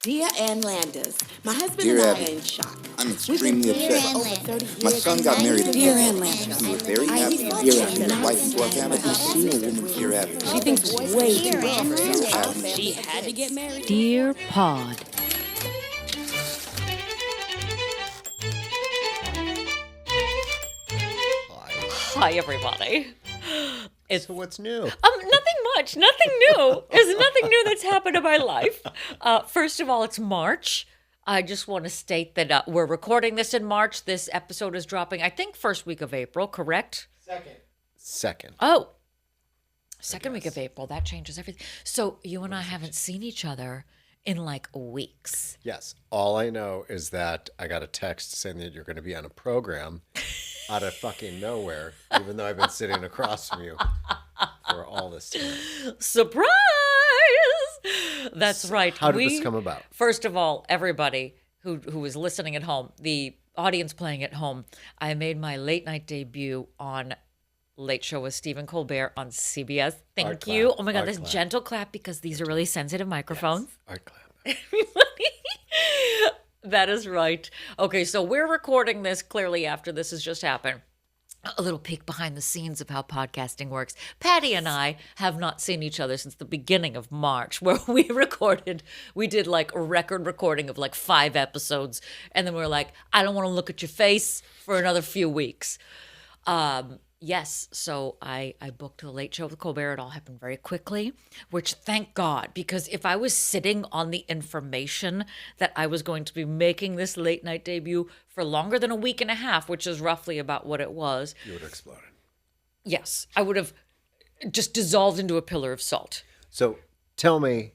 Dear Ann Landis, my husband Dear and I Abby, are in shock. I'm extremely upset. For over 30 years. My son got married in Dear April. Ann Landis. We were very happy. Dear Welcoming Ann his wife Landis. into our family. But She a woman, Dear Abby. She thinks way too well for Dear us. Abby. She had to get married. Dear Pod. Hi, everybody. So what's new? Nothing much. Nothing new. There's nothing new that's happened in my life. First of all, it's March. I just want to state that we're recording this in March. This episode is dropping, I think, first week of April, correct? Second. Oh, second week of April. That changes everything. So you and I haven't seen each other in like weeks. Yes. All I know is that I got a text saying that you're going to be on a program out of fucking nowhere, even though I've been sitting across from you for all this time. Surprise! That's right. How did this come about? First of all, everybody who is listening at home, the audience playing at home, I made my late night debut on Late Show with Stephen Colbert on CBS. Thank Art you. clap. Oh my God, Art this clap. gentle clap because these are really sensitive microphones. Yes. Art clap. That is right. Okay, so we're recording this clearly after this has just happened. A little peek behind the scenes of how podcasting works. Patty and I have not seen each other since the beginning of March, where we did like a record recording of like 5 episodes. And then we were like, I don't want to look at your face for another few weeks. Yes, so I booked the Late Show with Colbert. It all happened very quickly, which thank God, because if I was sitting on the information that I was going to be making this late night debut for longer than a week and a half, which is roughly about what it was. You would have exploded. Yes, I would have just dissolved into a pillar of salt. So tell me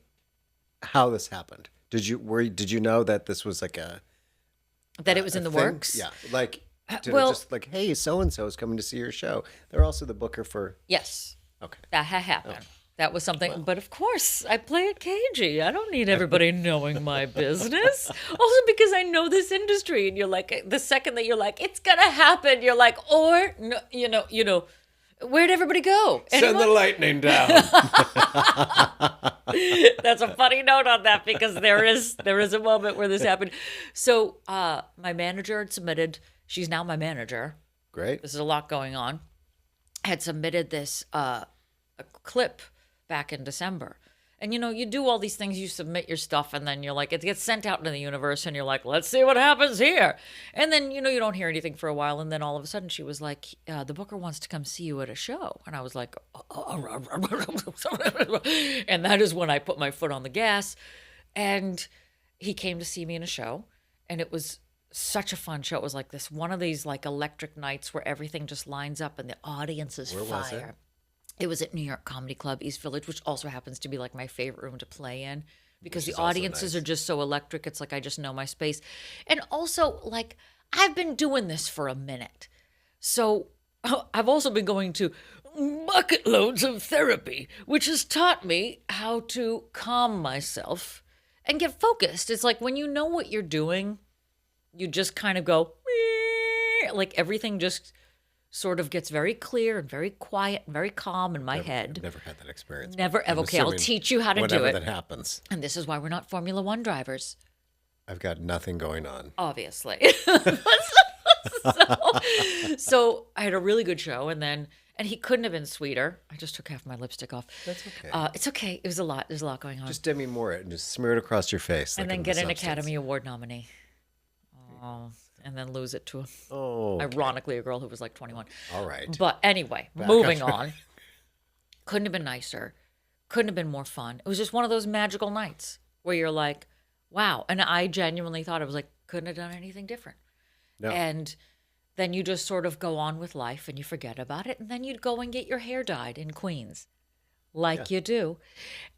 how this happened. Did you know that this was like That it was in the thing? works? Yeah. Like, did well- it just like, hey, so-and-so is coming to see your show. They're also the booker for... Yes, Okay. that had happened. That was something, but of course, I play it cagey. I don't need everybody knowing my business. Also because I know this industry, and you're like, the second that you're like, it's gonna happen, you're like, or, no, you know, where'd everybody go? Send the lightning down. That's a funny note on that because there is a moment where this happened. So my manager had submitted, she's now my manager. Great. This is a lot going on. Had submitted this a clip back in December. And you do all these things, you submit your stuff, and then you're like, it gets sent out into the universe, and you're like, let's see what happens here. And then, you don't hear anything for a while, and then all of a sudden she was like, the booker wants to come see you at a show. And I was like, and that is when I put my foot on the gas. And he came to see me in a show, and it was such a fun show. It was like this one of these like electric nights where everything just lines up and the audience is Where was fire. It was at New York Comedy Club, East Village, which also happens to be like my favorite room to play in because Which the is also audiences nice. are just so electric. It's like I just know my space. And also, like, I've been doing this for a minute. So I've also been going to bucket loads of therapy, which has taught me how to calm myself and get focused. It's like when you know what you're doing, you just kind of go, like everything just sort of gets very clear and very quiet and very calm in my head. I've never had that experience. Never I'm ever. Okay, I'll assuming teach you how to do whenever it. that happens. And this is why we're not Formula One drivers, I've got nothing going on. obviously. so I had a really good show, and he couldn't have been sweeter. I just took half my lipstick off. That's okay. It's okay. It was a lot. There's a lot going on. Just Demi Moore it and just smear it across your face. and like then in get The an Substance. Academy Award nominee. Oh, and then lose it to, Oh, okay. ironically, a girl who was like 21. All right. But anyway, moving on. Couldn't have been nicer. Couldn't have been more fun. It was just one of those magical nights where you're like, wow. And I genuinely thought, I was like, couldn't have done anything different. No. And then you just sort of go on with life and you forget about it. And then you'd go and get your hair dyed in Queens, like you do.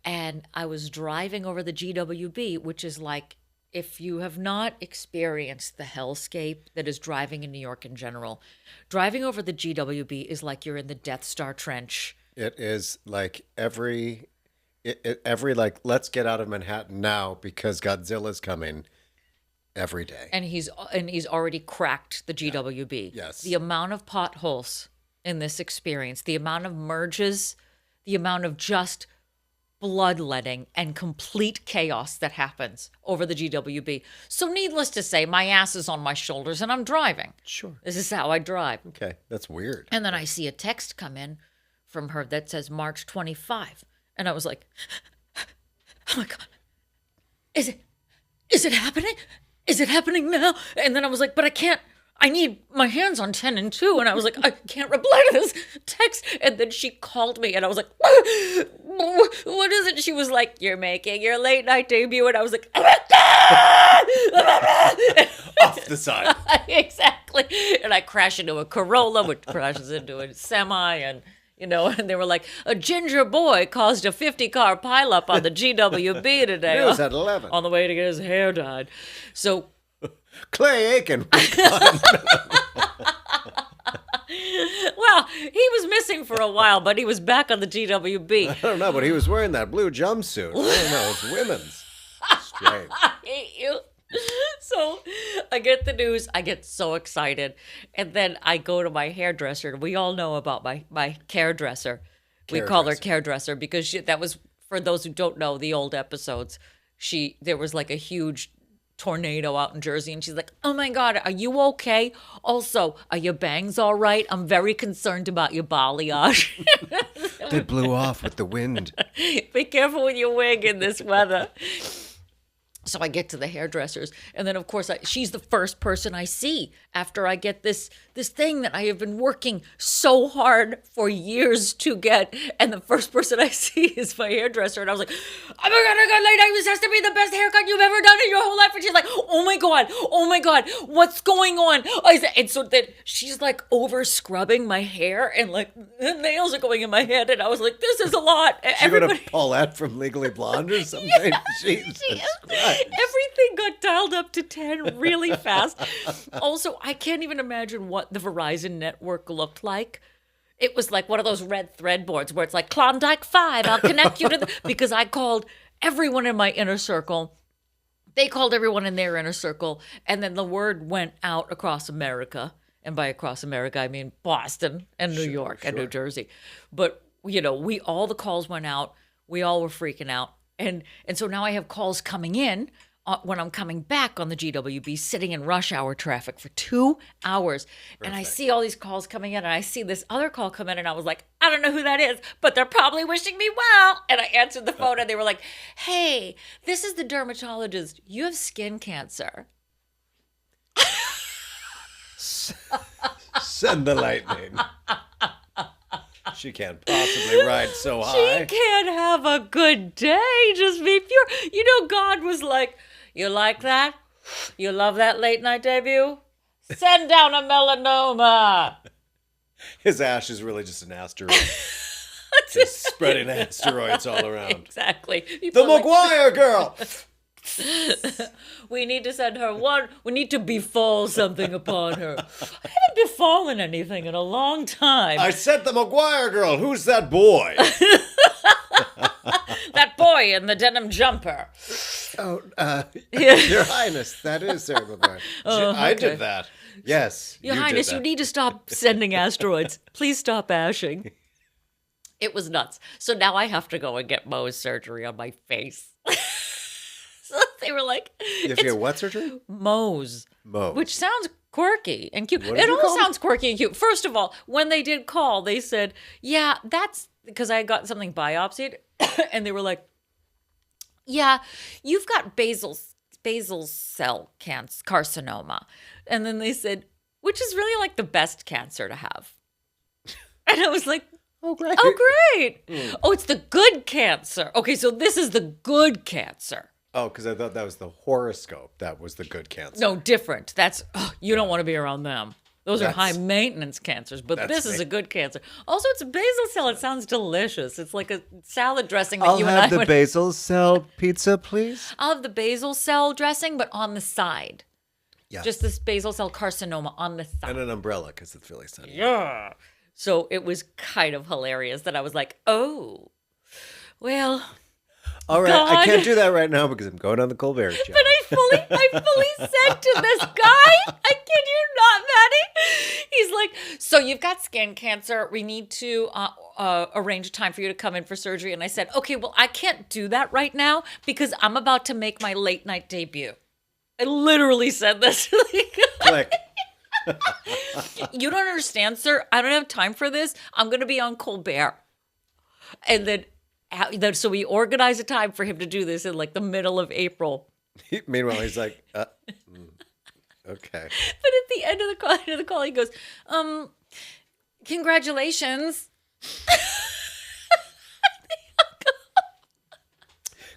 And I was driving over the GWB, which is like, if you have not experienced the hellscape that is driving in New York in general, driving over the GWB is like you're in the Death Star Trench. It is like every like, let's get out of Manhattan now because Godzilla's coming every day. And he's already cracked the GWB. Yes. The amount of potholes in this experience, the amount of merges, the amount of just bloodletting and complete chaos that happens over the GWB. So needless to say, my ass is on my shoulders and I'm driving. Sure. This is how I drive. Okay, that's weird. And then I see a text come in from her that says March 25. And I was like, oh my God, is it happening? Is it happening now? And then I was like, but I need my hands on 10 and 2. And I was like, I can't reply to this text. And then she called me and I was like, what is it? She was like, you're making your late night debut. And I was like, Off the side. Exactly. And I crash into a Corolla, which crashes into a semi. And, and they were like, a ginger boy caused a 50-car pileup on the GWB today. News at 11. On the way to get his hair dyed. So Clay Aiken. well, he was missing for a while, but he was back on the GWB. I don't know, but he was wearing that blue jumpsuit. I don't know, it's women's. Strange. I hate you. So I get the news. I get so excited. And then I go to my hairdresser. We all know about my hairdresser. We call her hairdresser because that was, for those who don't know the old episodes, there was like a huge tornado out in Jersey, and she's like, oh my God, are you okay? Also, are your bangs all right? I'm very concerned about your balayage. They blew off with the wind. Be careful with your wig in this weather. So I get to the hairdressers, and then of course she's the first person I see after I get this thing that I have been working so hard for years to get, and the first person I see is my hairdresser, and I was like, oh my God, lady, this has to be the best haircut you've ever done in your whole life. And she's like, oh my God, what's going on? And so then she's like over scrubbing my hair, and like the nails are going in my head, and I was like, this is a lot. She got a Paulette from Legally Blonde or something? Yeah, Jesus Christ. Everything got dialed up to 10 really fast. Also, I can't even imagine what the Verizon network looked like. It was like one of those red thread boards where it's like Klondike 5, I'll connect you to because I called everyone in my inner circle. They called everyone in their inner circle. And then the word went out across America. And by across America, I mean Boston and New York and New Jersey. But, all the calls went out. We all were freaking out. And so now I have calls coming in when I'm coming back on the GWB, sitting in rush hour traffic for 2 hours. Perfect. And I see all these calls coming in, and I see this other call come in, and I was like, I don't know who that is, but they're probably wishing me well. And I answered the phone, and they were like, hey, this is the dermatologist. You have skin cancer. Send the lightning. She can't possibly ride so high. She can't have a good day. Just be pure. God was like, you like that? You love that late night debut? Send down a melanoma. His ash is really just an asteroid. Just spreading asteroids all around. Exactly. The McGuire girl. We need to send her one. We need to befall something upon her. I haven't befallen anything in a long time. I said the McGuire girl. Who's that boy? That boy in the denim jumper. Oh, Your Highness, that is Sarah McGuire. I did that. Yes. Your Highness, you need to stop sending asteroids. Please stop ashing. It was nuts. So now I have to go and get Mohs surgery on my face. So they were like, you have to get what surgery? Mohs. Mohs. Which sounds quirky and cute. What is It all called? sounds quirky and cute. First of all, when they did call, they said, yeah, that's because I got something biopsied. And they were like, yeah, you've got basal cell carcinoma. And then they said, which is really like the best cancer to have. And I was like, oh, great. Oh, great. Oh, it's the good cancer. Okay, so this is the good cancer. Oh, because I thought that was the horoscope. That was the good cancer. No, different. That's, you don't want to be around them. Those are high maintenance cancers, but this is a good cancer. Also, it's a basil cell. It sounds delicious. It's like a salad dressing that you and I would... I'll have the basil cell pizza, please. I'll have the basil cell dressing, but on the side. Yeah. Just this basil cell carcinoma on the side. And an umbrella, because it's really sunny. Yeah. So it was kind of hilarious that I was like, oh, well, All right, God. I can't do that right now because I'm going on the Colbert show. But I fully said to this guy, I kid you not, Maddie. He's like, so you've got skin cancer. We need to arrange a time for you to come in for surgery. And I said, okay, well, I can't do that right now because I'm about to make my late night debut. I literally said this. Click. You don't understand, sir. I don't have time for this. I'm going to be on Colbert. And then so we organized a time for him to do this in like the middle of April. Meanwhile, he's like, okay. But at the end of the call, he goes, congratulations.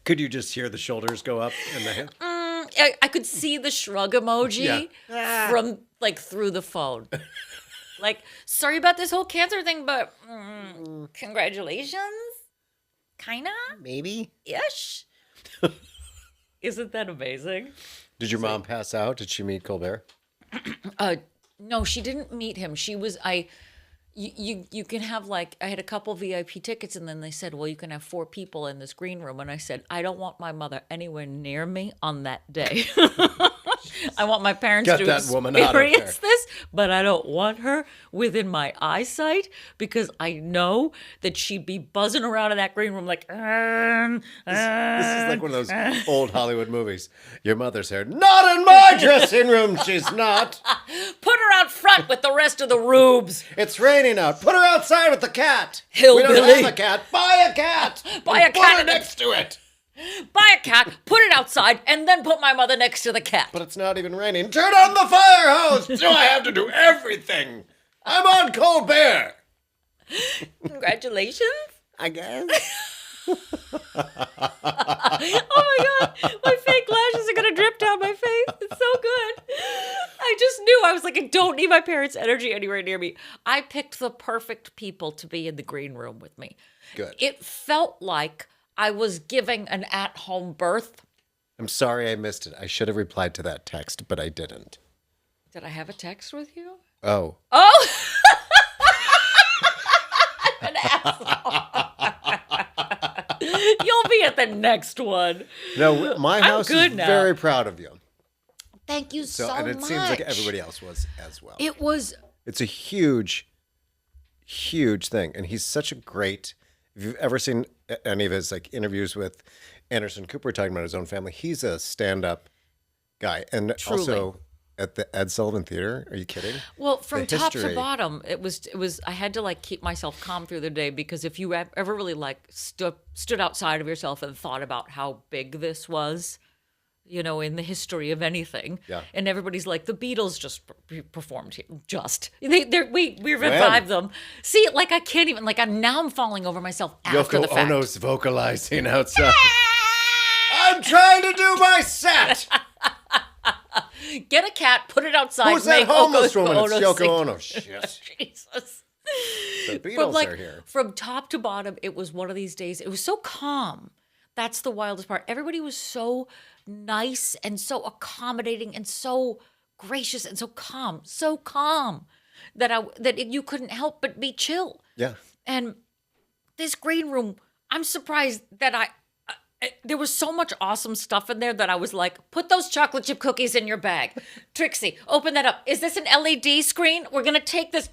Could you just hear the shoulders go up and the hand? I could see the shrug emoji from like through the phone. Like, sorry about this whole cancer thing, but congratulations. Kinda? Maybe. Ish. Isn't that amazing? Did your mom pass out? Did she meet Colbert? No, she didn't meet him. She was you can have like I had a couple VIP tickets and then they said, well, you can have 4 people in this green room. And I said, I don't want my mother anywhere near me on that day. I want my parents Get to that woman out of there. experience this, but I don't want her within my eyesight because I know that she'd be buzzing around in that green room like, This is like one of those old Hollywood movies. Your mother's here. Not in my dressing room, she's not. put her out front with the rest of the rubes. It's raining out. Put her outside with the cat. Hillbilly. We don't have a cat. Buy a cat. Buy And a cat Put her and a- next to it. Buy a cat, put it outside, and then put my mother next to the cat. But it's not even raining. Turn on the fire hose. So I have to do everything. I'm on Colbert. Congratulations. I guess. Oh my God, my fake lashes are gonna drip down my face. It's so good. I just knew. I was like, I don't need my parents' energy anywhere near me. I picked the perfect people to be in the green room with me. Good. It felt like I was giving an at-home birth. I'm sorry I missed it. I should have replied to that text, but I didn't. Did I have a text with you? Oh. Oh! An asshole. You'll be at the next one. No, my house good is now. very proud of you. Thank you so And it much. seems like everybody else was as well. It was... It's a huge, huge thing. And he's such a great... If you've ever seen any of his like interviews with Anderson Cooper talking about his own family, he's a stand-up guy. And Truly. also at the Ed Sullivan Theater. Are you kidding? Well, from The top to history. bottom, it was. I had to like keep myself calm through the day because if you ever really like stood outside of yourself and thought about how big this was, you know, in the history of anything, Yeah. and everybody's like, the Beatles just performed here, we revived them. See, like I can't even like I'm falling over myself after the Yoko fact. Ono's vocalizing outside. I'm trying to do my set. Get a cat, put it outside. Who's that make homeless Yoko woman? It's Ono Yoko sing. Ono. Shit. Jesus. The Beatles But like are here. from top to bottom, it was one of these days. It was so calm. That's the wildest part. Everybody was so nice and so accommodating and so gracious and so calm that you couldn't help but be chill. Yeah. And this green room, I'm surprised that there was so much awesome stuff in there that I was like, put those chocolate chip cookies in your bag. Trixie, open that up. Is this an LED screen? We're going to take the...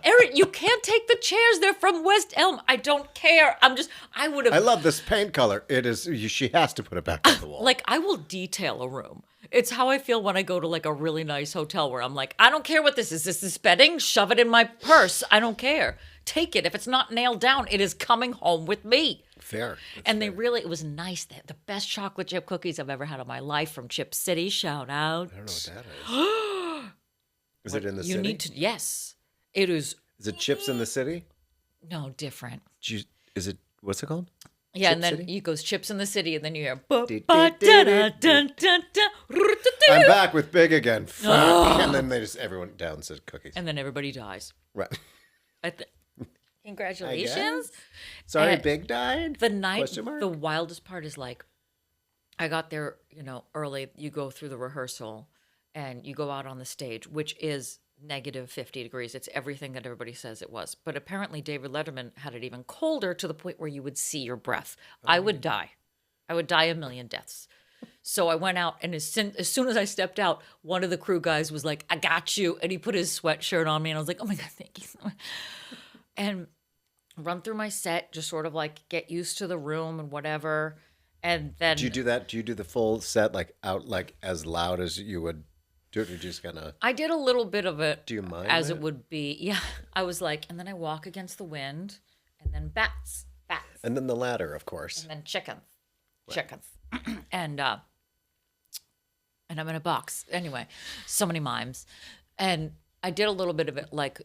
Erin, you can't take the chairs. They're from West Elm. I don't care. I would have... I love this paint color. It is. She has to put it back on the wall. Like, I will detail a room. It's how I feel when I go to like a really nice hotel where I'm like, I don't care what this is. This is bedding. Shove it in my purse. I don't care. Take it. If it's not nailed down, it is coming home with me. Fair. And it was nice. The best chocolate chip cookies I've ever had in my life from Chip City. Shout out. I don't know what that is. Is it in the You city? need to, yes. It is, Is it Chips in the City? no, different. Is it, what's it called? Yeah, Chip and then City? he goes Chips in the City, and then you hear, I'm back with Big again. Fuck. And then everyone down said cookies. and then everybody dies. Right. Congratulations. Sorry, And Big died? The night, Question mark? the wildest part is like, I got there, early. You go through the rehearsal, and you go out on the stage, which is negative 50 degrees. It's everything that everybody says it was. But apparently David Letterman had it even colder to the point where you would see your breath. I would die. I would die a million deaths. So I went out, and as soon as I stepped out, one of the crew guys was like, I got you. And he put his sweatshirt on me, and I was like, oh my God, thank you so much. And run through my set, just sort of like get used to the room and whatever. And then... Do you do that? Do you do the full set, like out, like as loud as you would do it, or just kind of... I did a little bit of it. Do you mind as that? it would be. Yeah. I was like, and then I walk against the wind, and then bats. And then the ladder, of course. And then chickens. And I'm in a box. Anyway, so many mimes. And I did a little bit of it, like,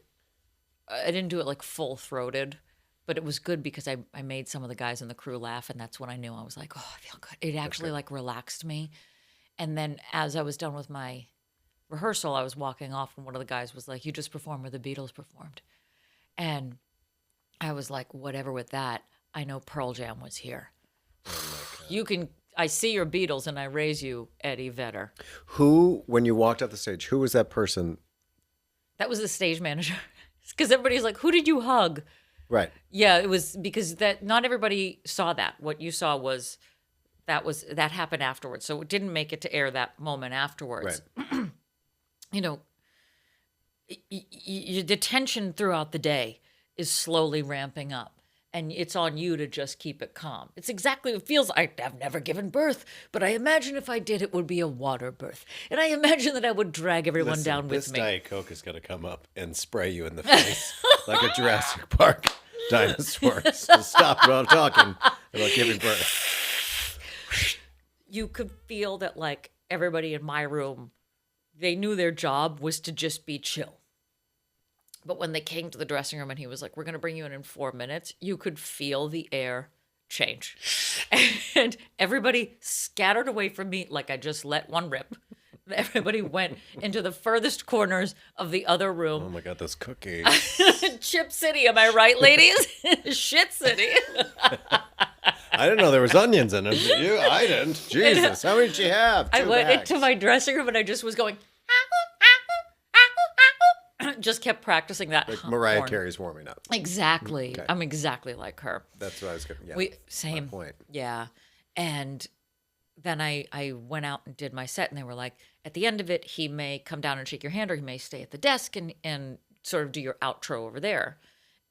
I didn't do it like full-throated, but it was good because I made some of the guys in the crew laugh, and that's when I knew I was like, oh, I feel good. It actually like relaxed me. And then as I was done with my rehearsal, I was walking off, and one of the guys was like, you just performed where the Beatles performed. And I was like, whatever with that. I know Pearl Jam was here. You can... I see your Beatles and I raise you, Eddie Vedder. Who, when you walked off the stage, who was that person? That was the stage manager. Because everybody's like, who did you hug? Right. Yeah, it was because that not everybody saw that. What you saw was that happened afterwards. So it didn't make it to air that moment afterwards. Right. You know, the tension throughout the day is slowly ramping up. And it's on you to just keep it calm. It's exactly what it feels like. I've never given birth, but I imagine if I did, it would be a water birth. And I imagine that I would drag everyone down with me. This Diet Coke is going to come up and spray you in the face like a Jurassic Park dinosaur. So stop while I'm talking about giving birth. You could feel that, like, everybody in my room, they knew their job was to just be chill. But when they came to the dressing room and he was like, we're going to bring you in 4 minutes, you could feel the air change. And everybody scattered away from me like I just let one rip. Everybody went into the furthest corners of the other room. Oh my God, those cookies. Chip City, am I right, ladies? Shit City. I didn't know there was onions in them. I didn't. Jesus, how many did you have? I 2 went bags. into my dressing room and I just was going... just kept practicing that. Like Mariah horn. Carey's warming up. Exactly. Okay. I'm exactly like her. That's what I was going to... Yeah, Same. my point. Yeah. And then I went out and did my set, and they were like, at the end of it, he may come down and shake your hand, or he may stay at the desk and sort of do your outro over there.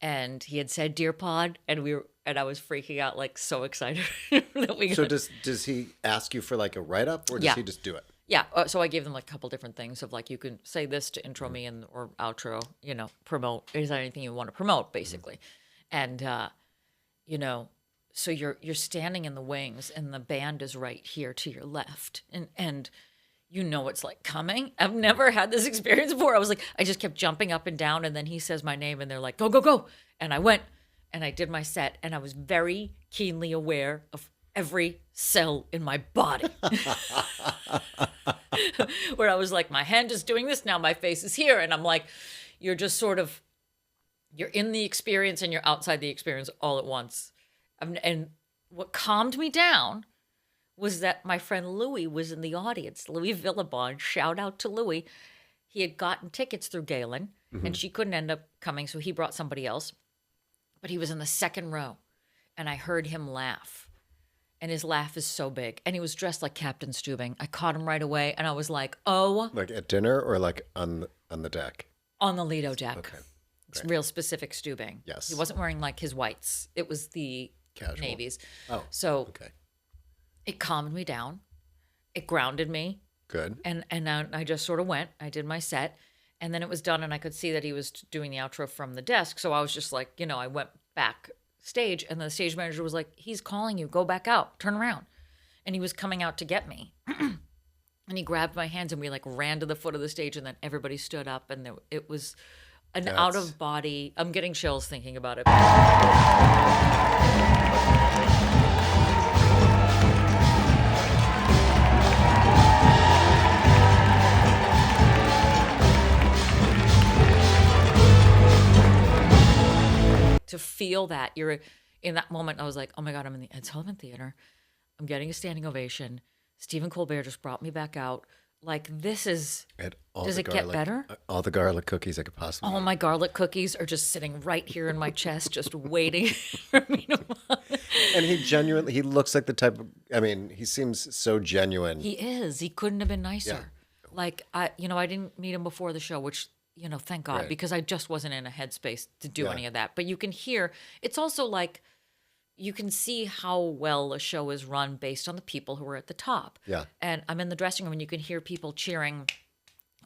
And he had said, "Dear Pod," and I was freaking out, like so excited that we. So does he ask you for like a write up, or does he just do it? Yeah, so I gave them like a couple different things of like, you can say this to intro me and or outro, you know, promote. Is there anything you want to promote, basically? And you know, so you're standing in the wings, and the band is right here to your left, and you know it's like coming. I've never had this experience before. I was like, I just kept jumping up and down, and then he says my name, and they're like, go, go, go, and I went, and I did my set, and I was very keenly aware of every cell in my body. Where I was like, my hand is doing this now, my face is here, and I'm like, you're just sort of, you're in the experience and you're outside the experience all at once. And what calmed me down was that my friend Louis was in the audience. Louis Villabon, shout out to Louis. He had gotten tickets through Galen, and she couldn't end up coming, so he brought somebody else. But he was in the second row, and I heard him laugh. And his laugh is so big. And he was dressed like Captain Stubing. I caught him right away, and I was like, oh. Like at dinner or like on the deck? On the Lido deck. Okay. It's real specific Stubing. Yes. He wasn't wearing like his whites. It was the Casual. navies. Oh, So okay. it calmed me down. It grounded me. Good. And I just sort of went. I did my set. And then it was done, and I could see that he was doing the outro from the desk. So I was just like, you know, I went back stage, and the stage manager was like, he's calling you, go back out, turn around. And he was coming out to get me. And he grabbed my hands, and we like ran to the foot of the stage, and then everybody stood up, and it was an out of body. I'm getting chills thinking about it. To feel that you're in that moment, I was like, oh my God, I'm in the Ed Sullivan Theater. I'm getting a standing ovation. Stephen Colbert just brought me back out. like, this is, And all does the it get garlic- better? All the garlic cookies I could possibly All eat. my garlic cookies are just sitting right here in my chest, just waiting for me to. And he looks like the type of, I mean, he seems so genuine. He is. He couldn't have been nicer. Like, I didn't meet him before the show, which, thank God, Right. because I just wasn't in a headspace to do Yeah. any of that. But you can hear, it's also like, you can see how well a show is run based on the people who are at the top. Yeah. And I'm in the dressing room and you can hear people cheering,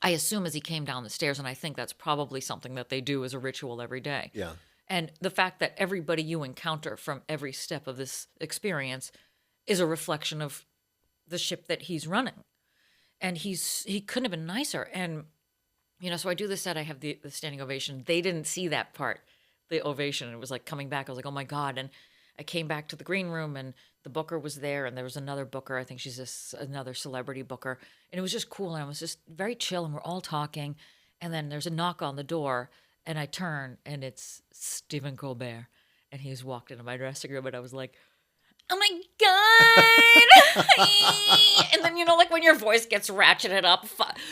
I assume, as he came down the stairs. And I think that's probably something that they do as a ritual every day. Yeah. And the fact that everybody you encounter from every step of this experience is a reflection of the ship that he's running. And he couldn't have been nicer. And, so I do this set, I have the standing ovation. They didn't see that part, the ovation. It was like coming back. I was like, oh my God. And I came back to the green room and the booker was there and there was another booker. I think she's another celebrity booker. And it was just cool. And I was just very chill and we're all talking. And then there's a knock on the door and I turn and it's Stephen Colbert. And he's walked into my dressing room and I was like, oh my God. And then, like when your voice gets ratcheted up,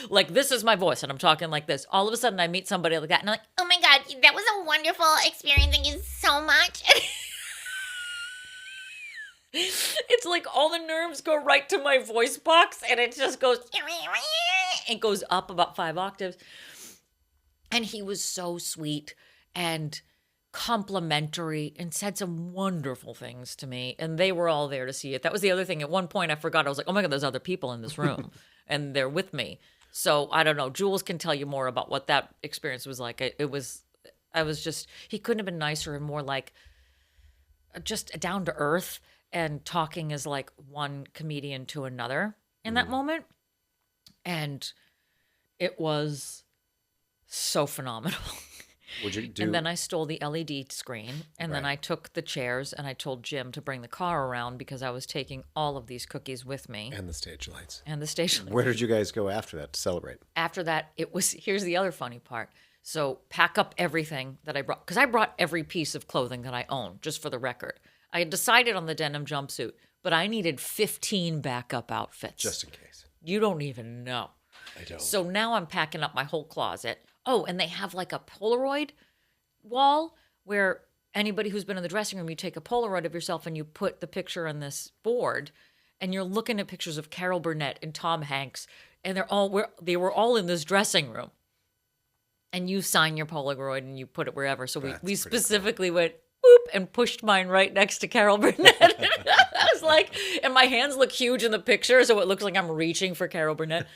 like this is my voice and I'm talking like this. All of a sudden I meet somebody like that and I'm like, Oh my God, that was a wonderful experience. Thank you so much. it's like all the nerves go right to my voice box and it just goes, it goes up about 5 octaves. And he was so sweet and complimentary and said some wonderful things to me. And they were all there to see it. That was the other thing. At one point I forgot. I was like, oh my God, there's other people in this room and they're with me. So I don't know. Jules can tell you more about what that experience was like. He couldn't have been nicer and more like just down to earth and talking as like one comedian to another in that moment. And it was so phenomenal. Would you do? And then I stole the LED screen and then Right. I took the chairs and I told Jim to bring the car around because I was taking all of these cookies with me And the stage lights. and the station. Where did you guys go after that to celebrate? After that, here's the other funny part. So pack up everything that I brought, because I brought every piece of clothing that I own, just for the record. I had decided on the denim jumpsuit, but I needed 15 backup outfits. Just in case. You don't even know. I don't. So now I'm packing up my whole closet. Oh, and they have like a Polaroid wall where anybody who's been in the dressing room, you take a Polaroid of yourself and you put the picture on this board and you're looking at pictures of Carol Burnett and Tom Hanks and they were all in this dressing room. And you sign your Polaroid and you put it wherever. So we That's pretty specifically went boop and pushed mine right next to Carol Burnett. I was like, and my hands look huge in the picture, so it looks like I'm reaching for Carol Burnett.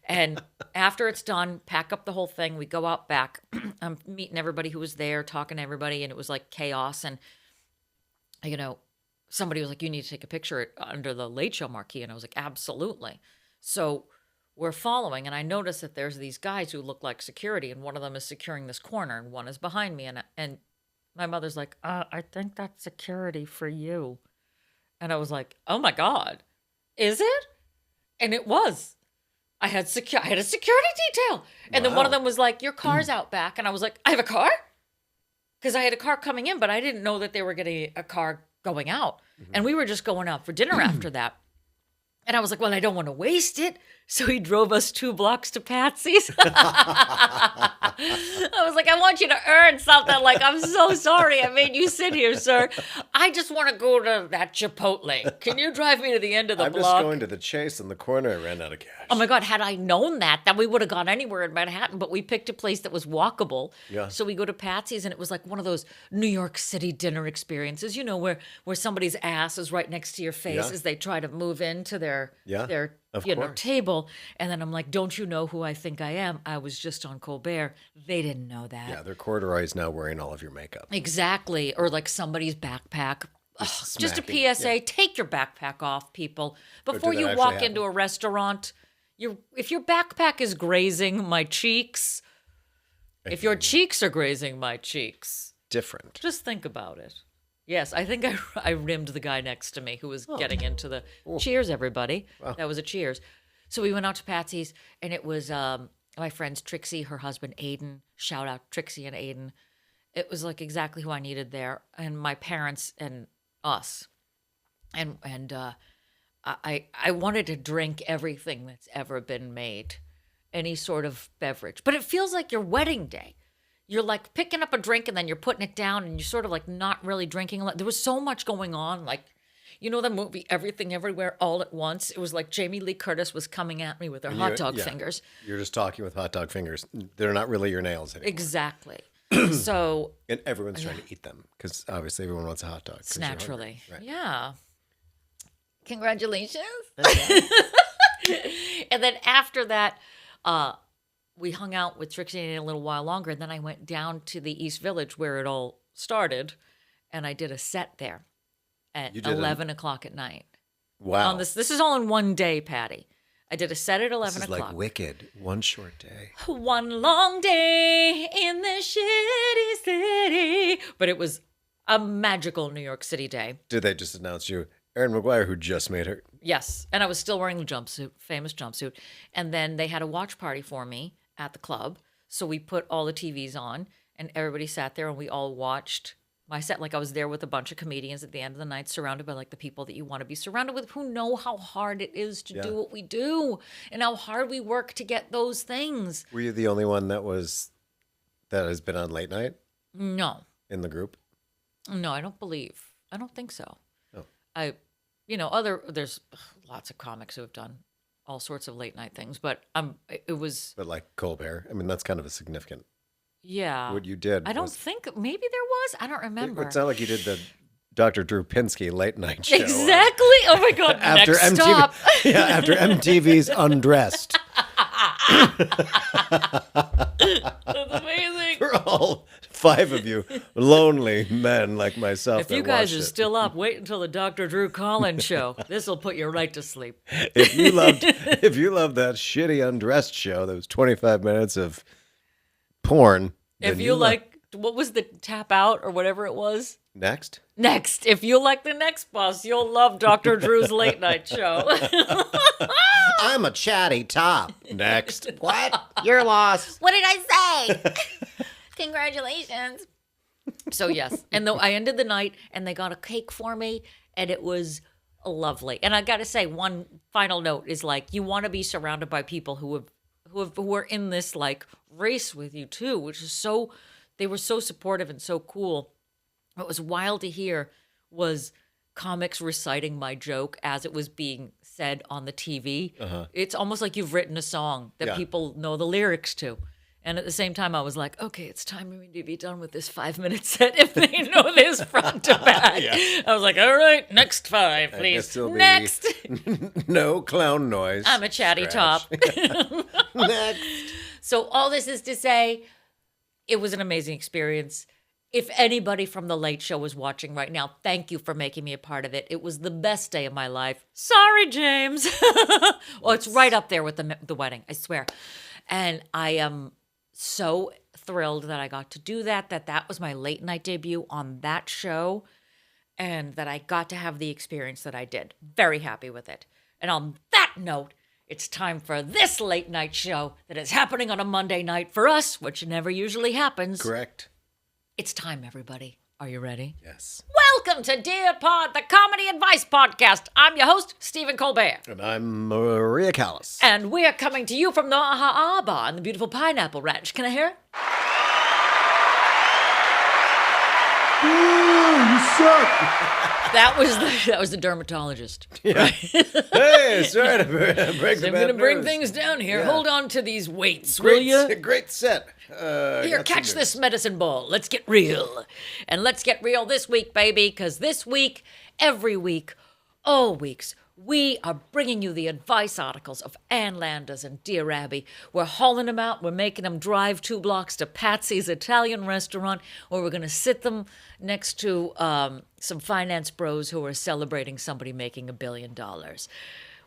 And after it's done, pack up the whole thing. We go out back. I'm meeting everybody who was there, talking to everybody, and it was like chaos. And, somebody was like, you need to take a picture under the Late Show marquee. And I was like, absolutely. So we're following, and I notice that there's these guys who look like security, and one of them is securing this corner, and one is behind me. And my mother's like, I think that's security for you. And I was like, oh my God, is it? And it was. I had a security detail. And then one of them was like, your car's out back. And I was like, I have a car? Because I had a car coming in, but I didn't know that they were getting a car going out. And we were just going out for dinner after that. And I was like, well, I don't want to waste it. So he drove us 2 blocks to Patsy's. I was like, I want you to earn something. Like, I'm so sorry I made you sit here, sir. I just want to go to that Chipotle. Can you drive me to the end of the I'm block? just going to the Chase in the corner. I ran out of cash. Oh my God, had I known that we would have gone anywhere in Manhattan, but we picked a place that was walkable. Yeah. So we go to Patsy's and it was like one of those New York City dinner experiences, where somebody's ass is right next to your face Yeah. as they try to move into their of you know, course. table. And then I'm like, don't you know who I think I am? I was just on Colbert. They didn't know that. Yeah, they're corduroys now wearing all of your makeup. Exactly. Or like somebody's backpack. Ugh, just a smacking, PSA, yeah. take your backpack off, people. Before that you actually walk happen? into a restaurant, if your backpack is grazing my cheeks, if your cheeks are grazing my cheeks, Different. just think about it. Yes, I think I rimmed the guy next to me who was getting into the cheers, everybody. That was a cheers. So we went out to Patsy's, and it was my friends Trixie, her husband Aiden. Shout out Trixie and Aiden. It was like exactly who I needed there, and my parents and us. And I wanted to drink everything that's ever been made, any sort of beverage. But it feels like your wedding day. You're like picking up a drink and then you're putting it down and you're sort of like not really drinking a lot. There was so much going on. Like, you know, the movie Everything Everywhere All at Once? It was like Jamie Lee Curtis was coming at me with her hot dog fingers. You're just talking with hot dog fingers. They're not really your nails anymore. Exactly. So. And everyone's trying to eat them because obviously everyone wants a hot dog. It's naturally. Right. Yeah. Congratulations. And then after that, we hung out with Trixie a little while longer. And then I went down to the East Village where it all started. And I did a set there at 11 o'clock at night. Wow. This is all in one day, Patty. I did a set at 11 this is o'clock. like Wicked. One short day. One long day in the shitty city. But it was a magical New York City day. Did they just announce you? Erin McGuire, who just made her. Yes. And I was still wearing the jumpsuit, famous jumpsuit. And then they had a watch party for me at the club. So we put all the TVs on and everybody sat there and we all watched my set. Like I was there with a bunch of comedians at the end of the night, surrounded by like the people that you want to be surrounded with who know how hard it is to do what we do and how hard we work to get those things. Were you the only one that has been on late night No. in the group? No, I don't think so. Oh. There's lots of comics who have done all sorts of late night things, but it was. But like Colbert, I mean, that's kind of a significant. Yeah. What you did. I don't think maybe there was. I don't remember. It's not like you did the Dr. Drew Pinsky late night show. Exactly. Oh my God. After Next MTV, stop. Yeah, after MTV's Undressed. That's amazing. For all 5 of you lonely men like myself. If you guys are still up, wait until the Dr. Drew Collins show. This will put you right to sleep. If you loved that shitty Undressed show, that was 25 minutes of porn. If you like, what was the tap out or whatever it was? Next. If you like the next boss, you'll love Dr. Drew's late night show. I'm a chatty top. Next. What? You're lost. What did I say? Congratulations. So yes, and though I ended the night and they got a cake for me and it was lovely. And I got to say, one final note is like you want to be surrounded by people who are in this like race with you too, which is so. They were so supportive and so cool. What was wild to hear was comics reciting my joke as it was being said on the TV. It's almost like you've written a song that people know the lyrics to. And at the same time, I was like, okay, it's time for me to be done with this 5-minute set if they know this front to back. I was like, all right, next 5, please. Next. No clown noise. I'm a chatty Scratch. top. Next. So all this is to say, it was an amazing experience. If anybody from The Late Show is watching right now, thank you for making me a part of it. It was the best day of my life. Sorry, James. Well, it's right up there with the wedding, I swear. And I am so thrilled that I got to do that was my late night debut on that show, and that I got to have the experience that I did. Very happy with it. And on that note, it's time for this late night show that is happening on a Monday night for us, which never usually happens. Correct. It's time, everybody. Are you ready? Yes. Welcome to Dear Pod, the comedy advice podcast. I'm your host, Stephen Colbert. And I'm Maria Callas. And we're coming to you from the Aha Bar in the beautiful Pineapple Ranch. Can I hear it? You suck. That was the dermatologist. Yeah. Hey, sorry to break the I'm going to bring things down here. Yeah. Hold on to these weights, will you? Great set. Here, catch this medicine ball. Let's get real. And let's get real this week, baby, because this week, every week, all weeks, we are bringing you the advice articles of Ann Landers and Dear Abby. We're hauling them out. We're making them drive 2 blocks to Patsy's Italian restaurant, where we're going to sit them next to some finance bros who are celebrating somebody making $1 billion.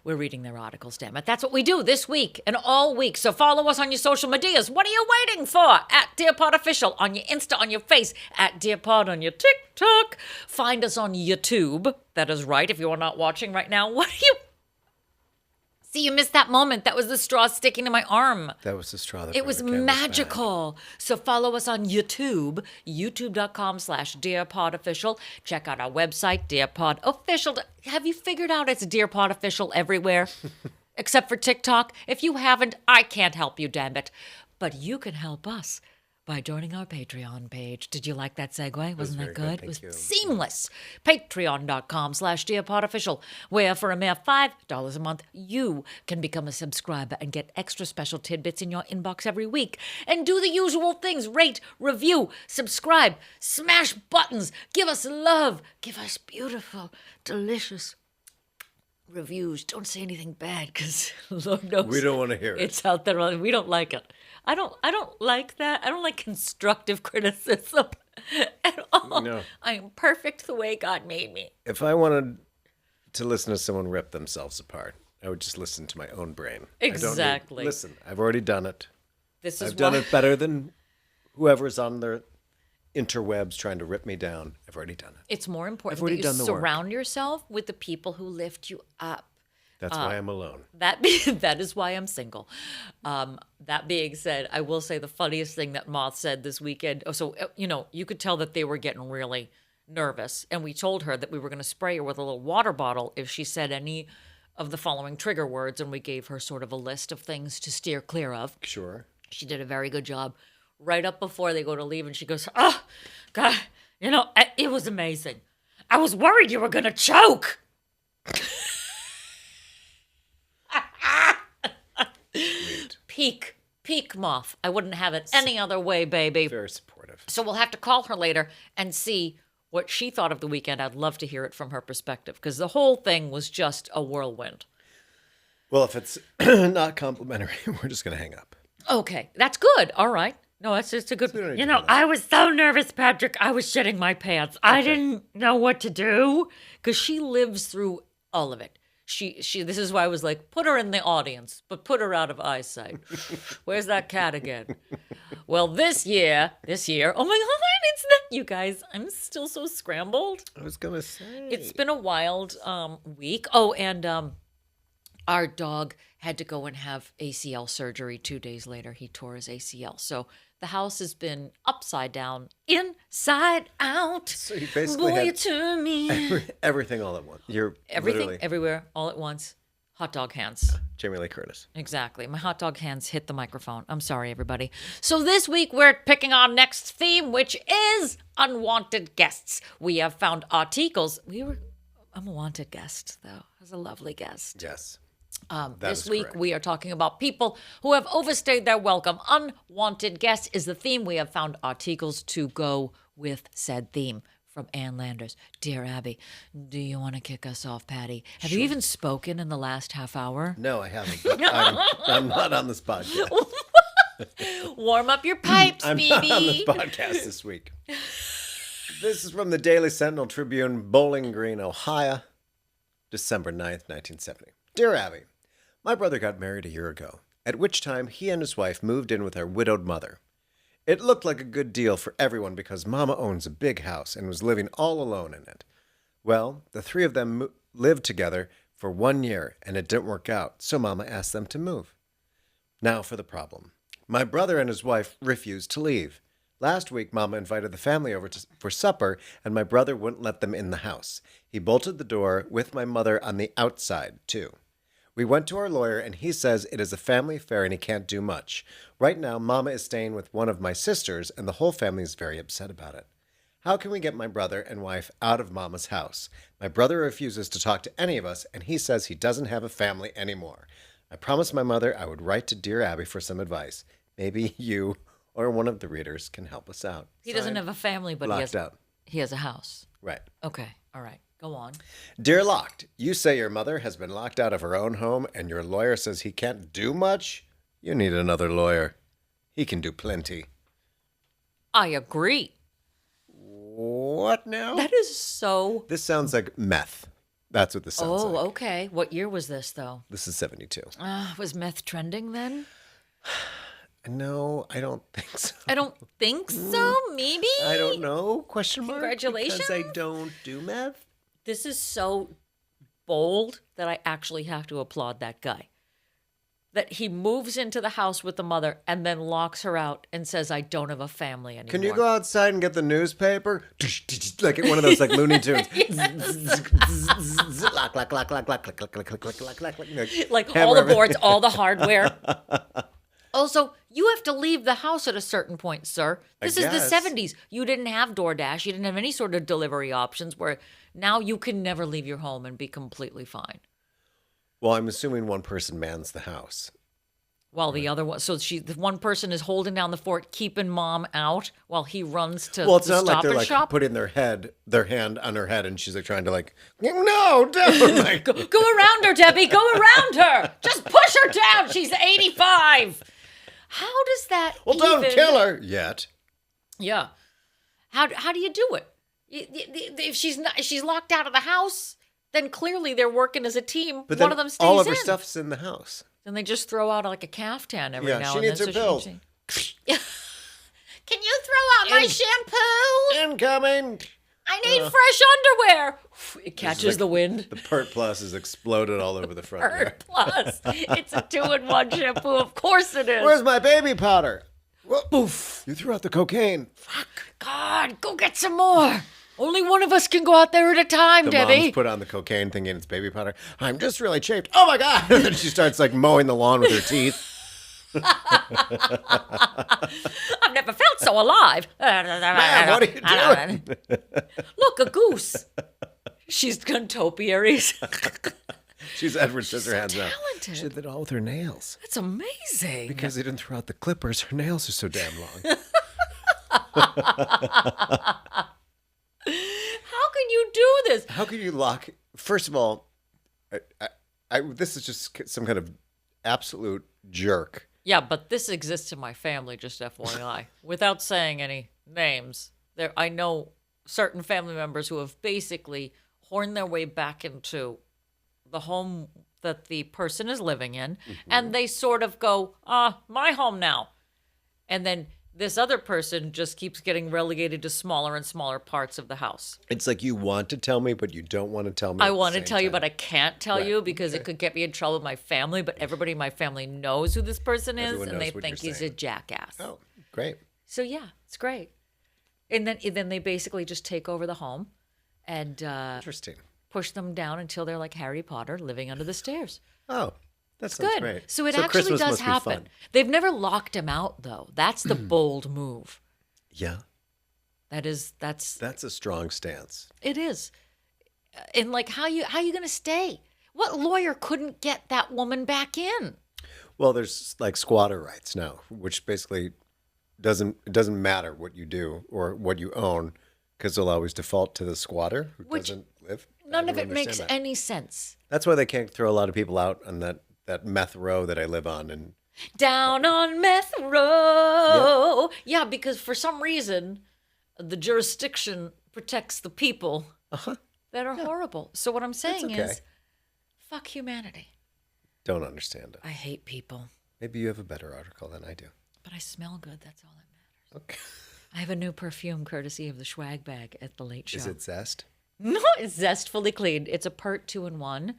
We're reading their articles, damn it. That's what we do this week and all week. So follow us on your social medias. What are you waiting for? At Dear Pod Official on your Insta, on your Face. At Dear Pod on your TikTok. Find us on YouTube. That is right. If you are not watching right now, what are you... See, you missed that moment. That was the straw sticking to my arm. That was the straw that It was broke the camel's back. magical. So follow us on YouTube, youtube.com/DearPodOfficial. Check out our website, DearPodOfficial. Have you figured out it's DearPodOfficial everywhere? Except for TikTok? If you haven't, I can't help you, damn it. But you can help us by joining our Patreon page. Did you like that segue? Wasn't that good? It was seamless. Patreon.com/DearPodOfficial, where for a mere $5 a month, you can become a subscriber and get extra special tidbits in your inbox every week. And do the usual things. Rate, review, subscribe, smash buttons, give us love, give us beautiful, delicious reviews. Don't say anything bad, because Lord knows We don't want to hear it. it's out there. We don't like it. I don't like that. I don't like constructive criticism at all. No. I am perfect the way God made me. If I wanted to listen to someone rip themselves apart, I would just listen to my own brain. Exactly. Listen, I've already done it. This is I've done why it better than whoever's on the interwebs trying to rip me down. I've already done it. it's more important I've that already you done the work. surround yourself with the people who lift you up. That's why I'm alone. That is why I'm single. That being said, I will say the funniest thing that Moth said this weekend. Oh, so you could tell that they were getting really nervous, and we told her that we were going to spray her with a little water bottle if she said any of the following trigger words, and we gave her sort of a list of things to steer clear of. Sure. She did a very good job. Right up before they go to leave, and she goes, "Oh, God, it was amazing. I was worried you were going to choke." Peak Moth. I wouldn't have it any other way, baby. Very supportive. So we'll have to call her later and see what she thought of the weekend. I'd love to hear it from her perspective, because the whole thing was just a whirlwind. Well, if it's not complimentary, we're just going to hang up. Okay, that's good. All right. No, that's just a good. don't need to do that. I was so nervous, Patrick. I was shitting my pants. I didn't know what to do, because she lives through all of it. She. This is why I was like, put her in the audience, but put her out of eyesight. Where's that cat again? Well, this year. Oh my God, it's not you guys. I'm still so scrambled. I was going to say. It's been a wild week. Oh, and our dog had to go and have ACL surgery 2 days later. He tore his ACL. So the house has been upside down, inside out. So you basically Boy, had to me. everything all at once. You're Everything, literally everywhere, all at once. Hot dog hands. Jamie Lee Curtis. Exactly. My hot dog hands hit the microphone. I'm sorry, everybody. So this week we're picking our next theme, which is unwanted guests. We have found articles. I'm a wanted guest, though. I was a lovely guest. Yes. This is week correct. we are talking about people who have overstayed their welcome. Unwanted guests is the theme. We have found articles to go with said theme. From Ann Landers. Dear Abby, do you want to kick us off, Patty? Have you even spoken in the last half hour? No, I haven't. But I'm not on this podcast. Warm up your pipes, I'm baby. not on this podcast this week. This is from the Daily Sentinel Tribune, Bowling Green, Ohio, December 9th, 1970. Dear Abby, my brother got married a year ago, at which time he and his wife moved in with our widowed mother. It looked like a good deal for everyone because Mama owns a big house and was living all alone in it. Well, the three of them lived together for 1 year and it didn't work out, so Mama asked them to move. Now for the problem. My brother and his wife refused to leave. Last week, Mama invited the family over for supper and my brother wouldn't let them in the house. He bolted the door with my mother on the outside, too. We went to our lawyer, and he says it is a family affair and he can't do much. Right now, Mama is staying with one of my sisters, and the whole family is very upset about it. How can we get my brother and wife out of Mama's house? My brother refuses to talk to any of us, and he says he doesn't have a family anymore. I promised my mother I would write to Dear Abby for some advice. Maybe you or one of the readers can help us out. He doesn't have a family, but he has a house. Right. Okay. All right. Go on. Dear Locked, you say your mother has been locked out of her own home and your lawyer says he can't do much? You need another lawyer. He can do plenty. I agree. What now? That is so... This sounds like meth. That's what this sounds like. Oh, okay. What year was this, though? This is 72. Was meth trending then? No, I don't think so. I don't think so. Maybe? I don't know. Question mark? Congratulations. Because I don't do meth? This is so bold that I actually have to applaud that guy. that he moves into the house with the mother and then locks her out and says, I don't have a family anymore. Can you go outside and get the newspaper? Like one of those like Looney Tunes. Lock, lock, lock, lock, lock, lock, lock, lock, lock, lock, lock, lock. Like all the boards, all the hardware. Also, you have to leave the house at a certain point, sir. This is the guess. 70s. You didn't have DoorDash. You didn't have any sort of delivery options where now you can never leave your home and be completely fine. Well, I'm assuming one person mans the house. While the other one, so the one person is holding down the fort, keeping mom out while he runs to Well, it's the not like Stop they're and like Shop. putting their hand on her head, and she's like trying to like, no, don't. Like, Go around her, Debbie. Go around her. Just push her down. She's 85. How does that? well, don't even- kill her yet. Yeah. How do you do it? If she's locked out of the house, then clearly they're working as a team. But One then of them stays all of her in. stuff's in the house. Then they just throw out like a caftan every Yeah, now she and needs then. her pills. Can you throw out my shampoo? Incoming. I need fresh underwear. It catches like the wind. The Pert Plus has exploded all over the front there. Earth Plus. It's a 2-in-1 shampoo. Of course it is. Where's my baby powder? Well, Boof. You threw out the cocaine. God, go get some more. Only one of us can go out there at a time, The Debbie. mom's put on the cocaine thinking it's baby powder. I'm just really chafed. Oh my God. And then she starts like mowing the lawn with her teeth. I've never felt so alive. Ma'am, what are you doing? Look, a goose. She's contopiaries. She's Edward Scissorhands now. talented. She did it all with her nails. That's amazing. Because they didn't throw out the clippers, her nails are so damn long. How can you do this? How can you lock? First of all, this is just some kind of absolute jerk. Yeah, but this exists in my family, just FYI. Without saying any names, I know certain family members who have basically horned their way back into the home that the person is living in, and they sort of go, my home now. And then this other person just keeps getting relegated to smaller and smaller parts of the house. It's like you want to tell me, but you don't want to tell me. I want to tell you, but I can't tell you because it could get me in trouble with my family. But everybody in my family knows who this person is, Everyone and they knows what think you're he's a saying. jackass. Oh, great. So yeah, it's great. And then they basically just take over the home and Interesting. push them down until they're like Harry Potter living under the stairs. Oh, that sounds Good. great. So it actually Christmas does must be happen. fun. They've never locked him out though. That's the bold move. Yeah, That's that's a strong stance. it is. And like how you going to stay? What lawyer couldn't get that woman back in? Well, there's like squatter rights now, which basically it doesn't matter what you do or what you own because they'll always default to the squatter who Which doesn't live. I None of don't it makes understand that. any sense. That's why they can't throw a lot of people out on that meth row that I live on. And Down on Meth Row. Yeah, because for some reason, the jurisdiction protects the people that are horrible. So what I'm saying okay. is, fuck humanity. don't understand it. I hate people, Maybe you have a better article than I do. but I smell good. That's all that matters. Okay. I have a new perfume courtesy of the Swag Bag at the Late Show. Is it Zest? No, it's zestfully clean. It's a Pert 2-in-1.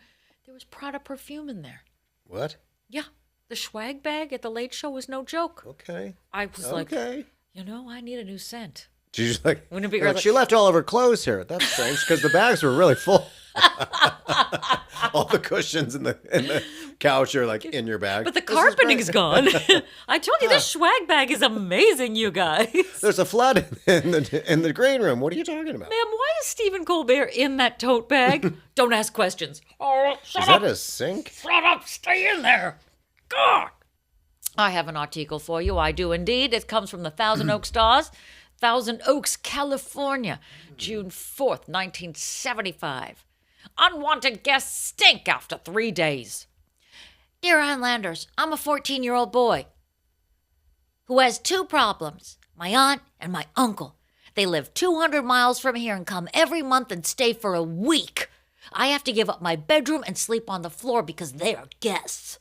There was Prada perfume in there. What? Yeah, the Swag Bag at the Late Show was no joke. Okay. I was like, Okay. I need a new scent. She's like, Wouldn't it be you're like, like- she left all of her clothes here. That's strange because the bags were really full. All the cushions and the couch are like in your bag. But the This is carpeting's great. gone. I told you this Swag Bag is amazing, you guys. There's a flood in the green room. What are you talking about? Ma'am, why is Stephen Colbert in that tote bag? Don't ask questions. Oh, Is shut that up. a sink? Shut up. Stay in there. God. I have an article for you. I do indeed. It comes from the Thousand Oaks Stars, Thousand Oaks, California, June 4th, 1975. Unwanted guests stink after 3 days. Dear Islanders, I'm a 14-year-old boy who has two problems, my aunt and my uncle. They live 200 miles from here and come every month and stay for a week. I have to give up my bedroom and sleep on the floor because they are guests.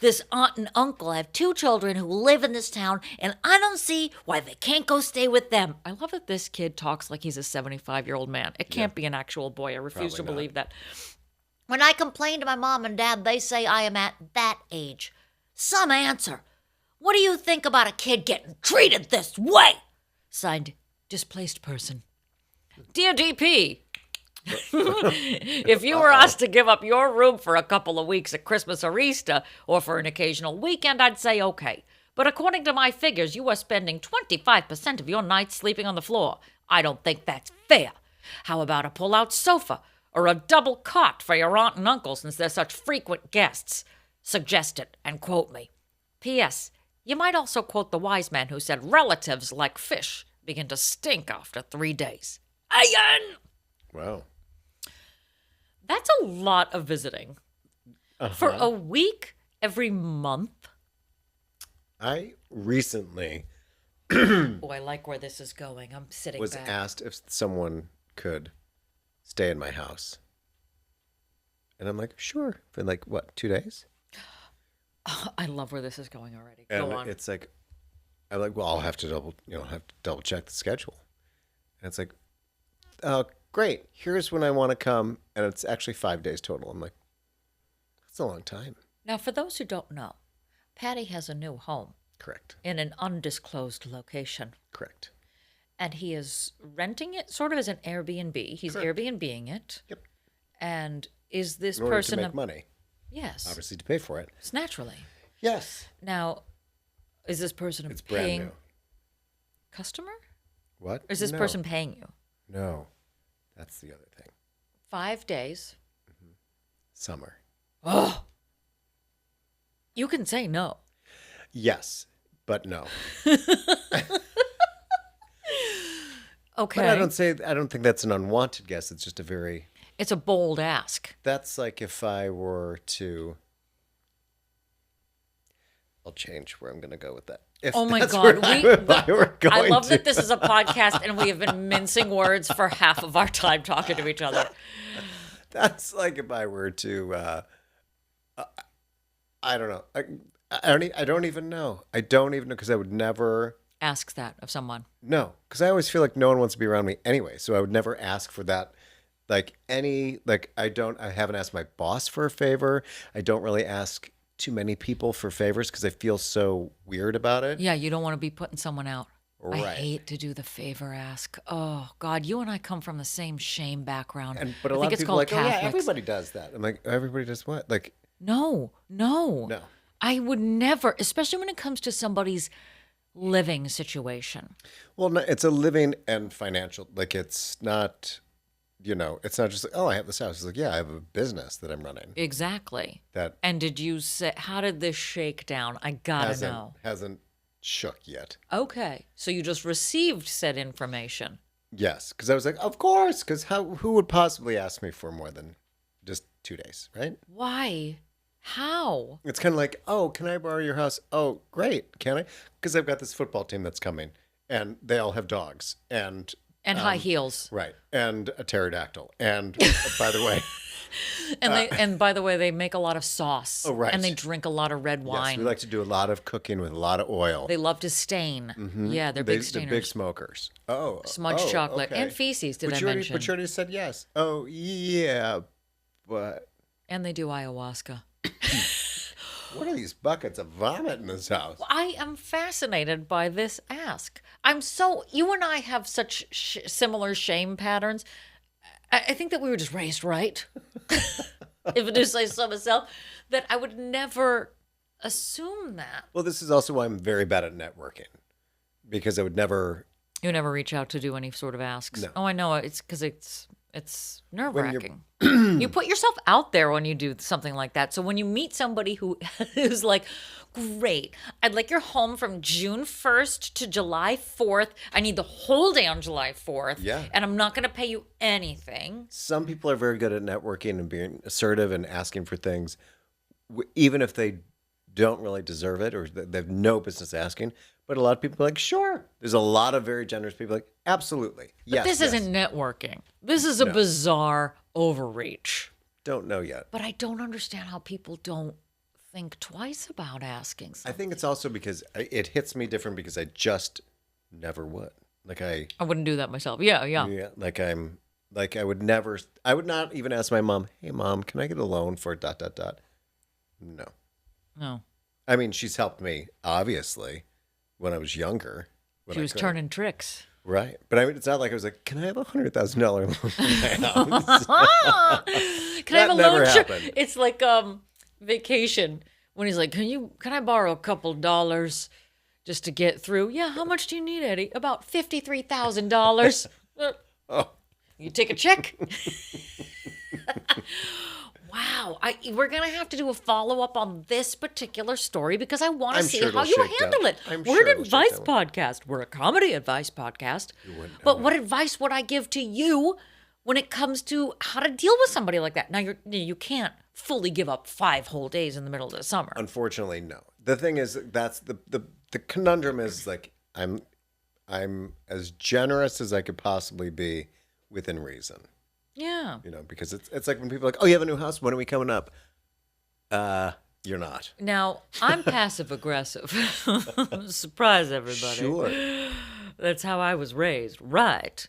This aunt and uncle have two children who live in this town, and I don't see why they can't go stay with them. I love that this kid talks like he's a 75-year-old man. It can't be an actual boy. I refuse to Probably not. believe that. When I complain to my mom and dad, they say I am at that age. Some answer. What do you think about a kid getting treated this way? Signed, Displaced Person. Dear DP, if you were asked to give up your room for a couple of weeks at Christmas or Easter, or for an occasional weekend, I'd say okay. But according to my figures, you are spending 25% of your nights sleeping on the floor. I don't think that's fair. How about a pull-out sofa or a double cot for your aunt and uncle since they're such frequent guests? Suggest it and quote me. P.S. You might also quote the wise man who said relatives like fish begin to stink after 3 days. Ian! Wow. That's a lot of visiting. For a week every month. I recently Oh, I like where this is going. I'm sitting was back. asked if someone could stay in my house. And I'm like, sure. For like, what, 2 days? I love where this is going already. And Go on. it's like, I'm like, well, I'll have to double check the schedule. And it's like, great. Here's when I want to come. And it's actually 5 days total. I'm like, that's a long time. Now, for those who don't know, Patty has a new home Correct. in an undisclosed location. Correct. And he is renting it sort of as an Airbnb. He's Correct. Airbnbing it. Yep. And is this In order person to make money, Yes. obviously to pay for it. It's naturally. Yes. Now, is this person It's paying brand new. customer? What? Or is this No. person paying you? No. That's the other thing. 5 days. Summer. Oh. You can say no. Yes, but no. Okay. But I don't think that's an unwanted guess. It's just a very, It's a bold ask. that's like if I were to, I'll change where I'm going to go with that. If Oh my that's God. where if I were going I love to. that this is a podcast and we have been mincing words for half of our time talking to each other. That's like if I were to, I don't know. I don't even know. I don't even know because I would never. Ask that of someone. No, because I always feel like no one wants to be around me anyway. So I would never ask for that. I haven't asked my boss for a favor. I don't really ask too many people for favors because I feel so weird about it. Yeah, you don't want to be putting someone out. I Right. hate to do the favor ask. Oh, God, you and I come from the same shame background. But a I lot think of it's people are called like, oh yeah, Catholics. everybody does that. I'm like, everybody does what? Like, No. no. I would never, especially when it comes to somebody's living situation. Well, no, it's a living and financial. Like, it's not, it's not just like, oh, I have this house. It's like, yeah, I have a business that I'm running. Exactly. That And did you say, how did this shake down? I gotta know. hasn't shook yet. Okay. So you just received said information. Yes, because I was like, of course, because who would possibly ask me for more than just 2 days, right? Why? How? It's kind of like, oh, can I borrow your house? Oh, great, can I? Because I've got this football team that's coming, and they all have dogs, and High heels. right, and a pterodactyl, and by the way, And by the way, they make a lot of sauce. Oh, right. And they drink a lot of red yes, wine. we like to do a lot of cooking with a lot of oil. They love to stain. Yeah, they're big stainers. They're big smokers. Oh, Smudged chocolate okay. and feces, did But I you already- mention? But you already said yes. Oh, yeah, but And they do ayahuasca. what are these buckets of vomit in this house? I am fascinated by this ask. You and I have such similar shame patterns. I think that we were just raised right. If I do say so myself, that I would never assume that. Well, this is also why I'm very bad at networking, because I would never. You never reach out to do any sort of asks. No. Oh, I know. It's because it's nerve When you're- wracking. You put yourself out there when you do something like that. So when you meet somebody who is like, great, I'd like your home from June 1st to July 4th. I need the whole day on July 4th. Yeah. And I'm not going to pay you anything. Some people are very good at networking and being assertive and asking for things, even if they don't really deserve it or they have no business asking. But a lot of people are like, sure. There's a lot of very generous people like, absolutely. But Yes. this yes. isn't networking. This is a bizarre overreach. Don't know yet. But I don't understand how people don't think twice about asking I something. think it's also because it hits me different because I just never would. I wouldn't do that myself. Yeah. Yeah, I would not even ask my mom, hey, mom, can I get a loan for ... No. No. I mean, she's helped me, obviously, when I was younger. She was turning tricks. Right. But I mean, it's not like I was like, can I have $100,000 loan for my house? Can I have a never loan? happened. It's like vacation when he's like, can I borrow a couple dollars just to get through? Yeah, how much do you need, Eddie? About $53,000. Oh. You take a check. Wow. We're going to have to do a follow-up on this particular story because I want to see sure how it'll you shake handle down. it. I'm We're sure an it'll shake advice down. podcast. We're a comedy advice podcast. But what advice would I give to you when it comes to how to deal with somebody like that? Now, you can't fully give up 5 whole days in the middle of the summer. Unfortunately, no. The thing is, that's the conundrum is like I'm as generous as I could possibly be within reason. Yeah. You know, because it's like when people are like, oh, you have a new house? When are we coming up? You're not. Now, I'm passive aggressive. Surprise everybody. Sure. That's how I was raised. Right.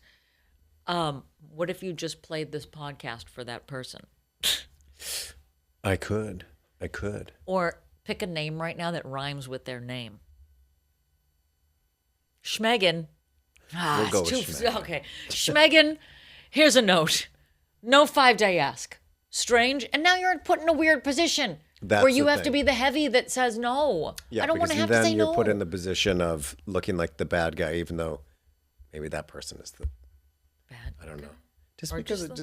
What if you just played this podcast for that person? I could. Or pick a name right now that rhymes with their name. Schmegan. We'll go with Schmegan. Okay. Schmegan, here's a note. No 5-day ask. Strange. And now you're put in a weird position That's where you the have to thing. be the heavy that says no. Yeah, I don't want to because have to say then you're no. put in the position of looking like the bad guy, even though maybe that person is the Bad. I don't know. Or Just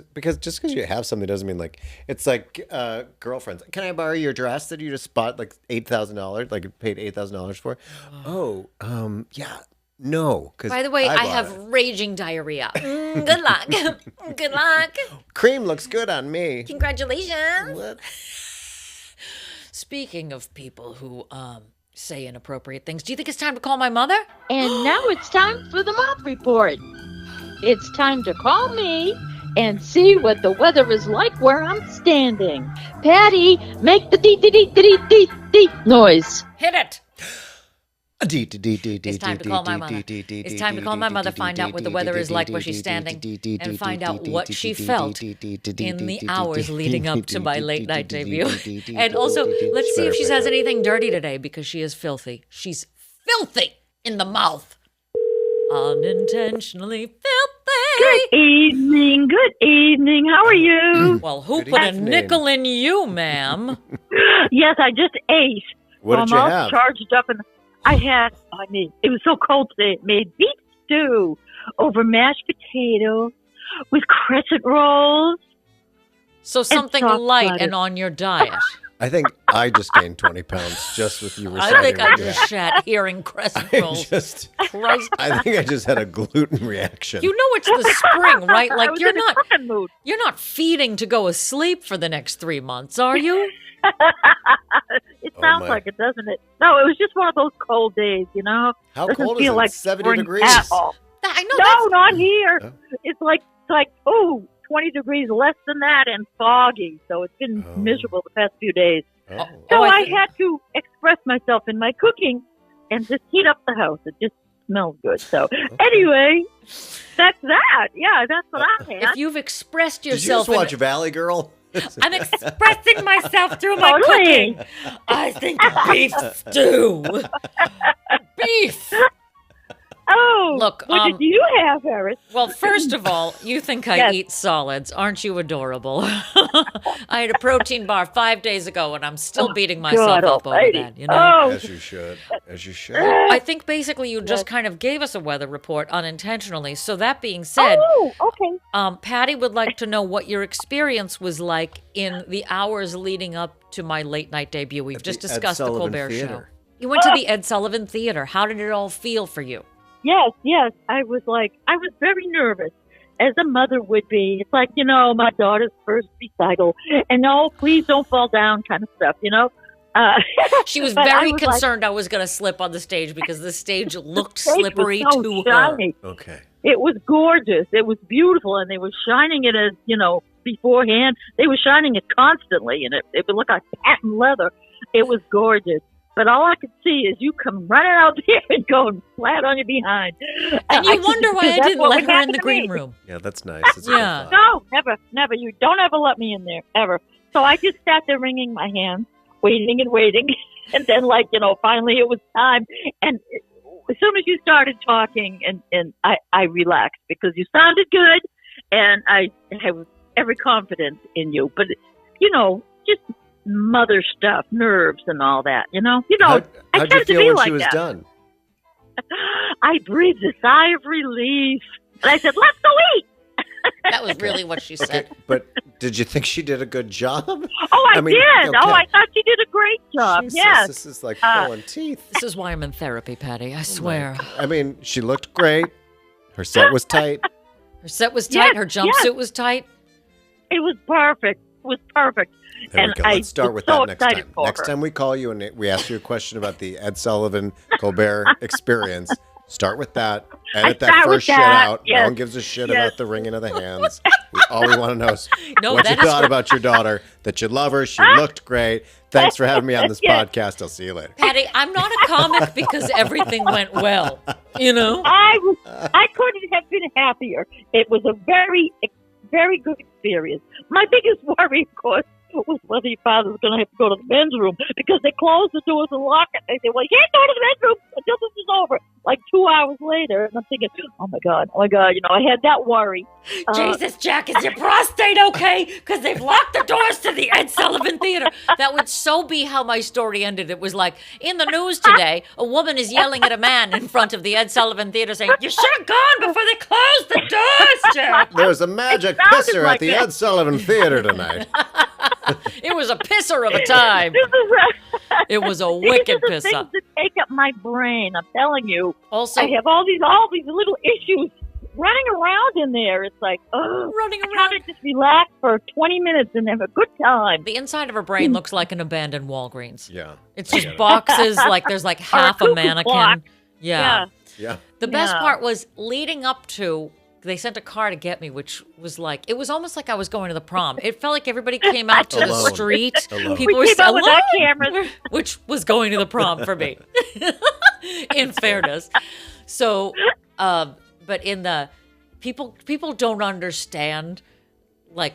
just because you have something doesn't mean like it's like girlfriends. Can I borrow your dress that you just bought like $8,000, like you paid $8,000 for? Oh, yeah. No, because By the way, I have raging diarrhea. Good luck. Good luck. cream looks good on me. Congratulations. What? Speaking of people who say inappropriate things, do you think it's time to call my mother? And now it's time for the MOTH Report. It's time to call me and see what the weather is like where I'm standing. Patty, make the dee noise. Hit it. It's It's time to call my mother. It's time to call my mother, find out what the weather is like where she's standing, and find out what she felt in the hours leading up to my late night debut. And also, let's see if she says anything dirty today because she is filthy. She's filthy in the mouth. Unintentionally filthy. Good evening. How are you? Well, who Good put a evening. nickel in you, ma'am? Yes, I just ate. What did you I'm all have? charged up, and it was so cold today. It made beef stew over mashed potatoes with crescent rolls. So something soft light butter. and on your diet. I think I just gained 20 pounds just with you I reciting. think I what you just had. shat hearing crescent rolls. Christ. I think I just had a gluten reaction. You know it's the spring, right? I Like was you're in a not cooking mood. you're not feeding to go asleep for the next 3 months, are you? It Oh, sounds my. like it, doesn't it? No, it was just one of those cold days, you know? How Doesn't cold is feel it? like 70 spring degrees. at all. I know No, that's not here. Oh. It's like 20 degrees less than that and foggy. So it's been Oh. miserable the past few days. Oh. So I I think- had to express myself in my cooking and just heat up the house. It just smells good. So anyway, that's that. Yeah, that's what I had. if you've expressed Did you yourself just watch Valley Girl? I'm expressing myself through my Totally. cooking. I think beef stew. Beef. Oh, Look, what did you have, Erin? Well, first of all, you think I Yes. eat solids. Aren't you adorable? I had a protein bar 5 days ago, and I'm still beating myself God up over almighty. that. You know? Oh, As you should. As you should. I think basically you just kind of gave us a weather report unintentionally. So that being said, okay. Patty would like to know what your experience was like in the hours leading up to my late night debut. We've At just the Ed discussed the Sullivan Colbert Show. Theater. You went to the Ed Sullivan Theater. How did it all feel for you? Yes. I was very nervous, as a mother would be. It's like, my daughter's first recital, and no, please don't fall down kind of stuff, She was But I very was like- concerned I was going to slip on the stage because the stage looked stage was slippery so to her. shiny. Okay. It was gorgeous. It was beautiful, and they were shining it as, beforehand. They were shining it constantly, and it would look like patent leather. It was gorgeous. But all I could see is you come running out there and going flat on your behind. And you wonder why I that's didn't what let would her in happen the to green me. room. Yeah, that's nice. It's a good Yeah. thought. No, never. You don't ever let me in there, ever. So I just sat there wringing my hands, waiting and waiting. And then, like, finally it was time. And as soon as you started talking, and I relaxed because you sounded good, and I have every confidence in you. But, just mother stuff, nerves and all that, How'd I you tend to feel be when like she was that. done? I breathed a sigh of relief. And I said, let's go eat. That was really what she said. But did you think she did a good job? Oh, I mean, did. okay. Oh, I thought she did a great job. Jesus, Yes. This is like pulling teeth. This is why I'm in therapy, Patty. I swear. I mean, she looked great. Her set was tight. Her set was tight. Yes, Her jumpsuit was tight. It was perfect. It was perfect. There And we go. I Let's start was with so that next excited time. for Next her. time we call you and we ask you a question about the Ed Sullivan Colbert experience, start with that. Edit that start with first shit that, out. yes. No one gives a shit Yes. about the wringing of the hands. All we want to know is No, what you that is thought about your daughter, that you love her, she looked great. Thanks for having me on this Yes. podcast. I'll see you later. Patty, I'm not a comic because everything went well. I couldn't have been happier. It was a very, very good experience. My biggest worry, of course, was whether your father was going to have to go to the men's room because they closed the doors and locked it. They said, well, you can't go to the men's room until this is over. Like 2 hours later. And I'm thinking, oh, my God. I had that worry. Jesus, Jack, is your prostate okay? Because they've locked the doors to the Ed Sullivan Theater. That would so be how my story ended. It was like, in the news today, a woman is yelling at a man in front of the Ed Sullivan Theater saying, you should have gone before they closed the doors, Jack. There's a magic sounded pisser like at the that. Ed Sullivan Theater tonight. It was a pisser of a time. It was a wicked These are the things pisser. that take up my brain. I'm telling you. Also, I have all these little issues running around in there. It's like, running I around. gotta just relax for 20 minutes and have a good time. The inside of her brain looks like an abandoned Walgreens. Yeah. It's just boxes, like there's like half a cuckoo mannequin. clock. Yeah. Yeah. The best Yeah. part was leading up to, they sent a car to get me, which was like, it was almost like I was going to the prom. It felt like everybody came out to the Alone. street. Alone. People were We came still out with our cameras. which was going to the prom for me, in fairness. So, but in the, people don't understand, like,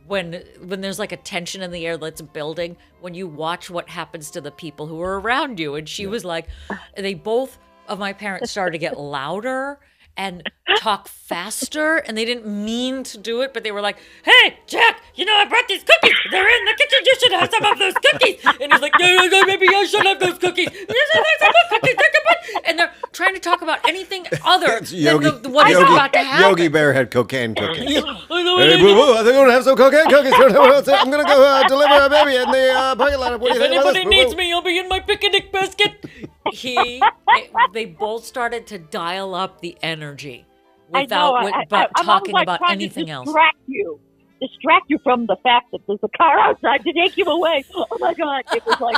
when there's like a tension in the air that's building, when you watch what happens to the people who are around you. And she was like, they both of my parents started to get louder and talk faster, and they didn't mean to do it, but they were like, hey, Jack, I brought these cookies. They're in the kitchen. You should have some of those cookies. And he's like, no, maybe I should have those cookies. You should have some of those cookies. And they're trying to talk about anything other than what is about to happen. Yogi Bear had cocaine cookies. I know Hey, it boo is. boo, I think I'm going to have some cocaine cookies. I'm going to go deliver a baby in the parking lot. What do you If think about anybody this, boo-boo? needs me, I'll be in my picnic basket. They both started to dial up the energy without I'm talking always, about trying anything to else. distract you from the fact that there's a car outside to take you away. Oh my God! It was like,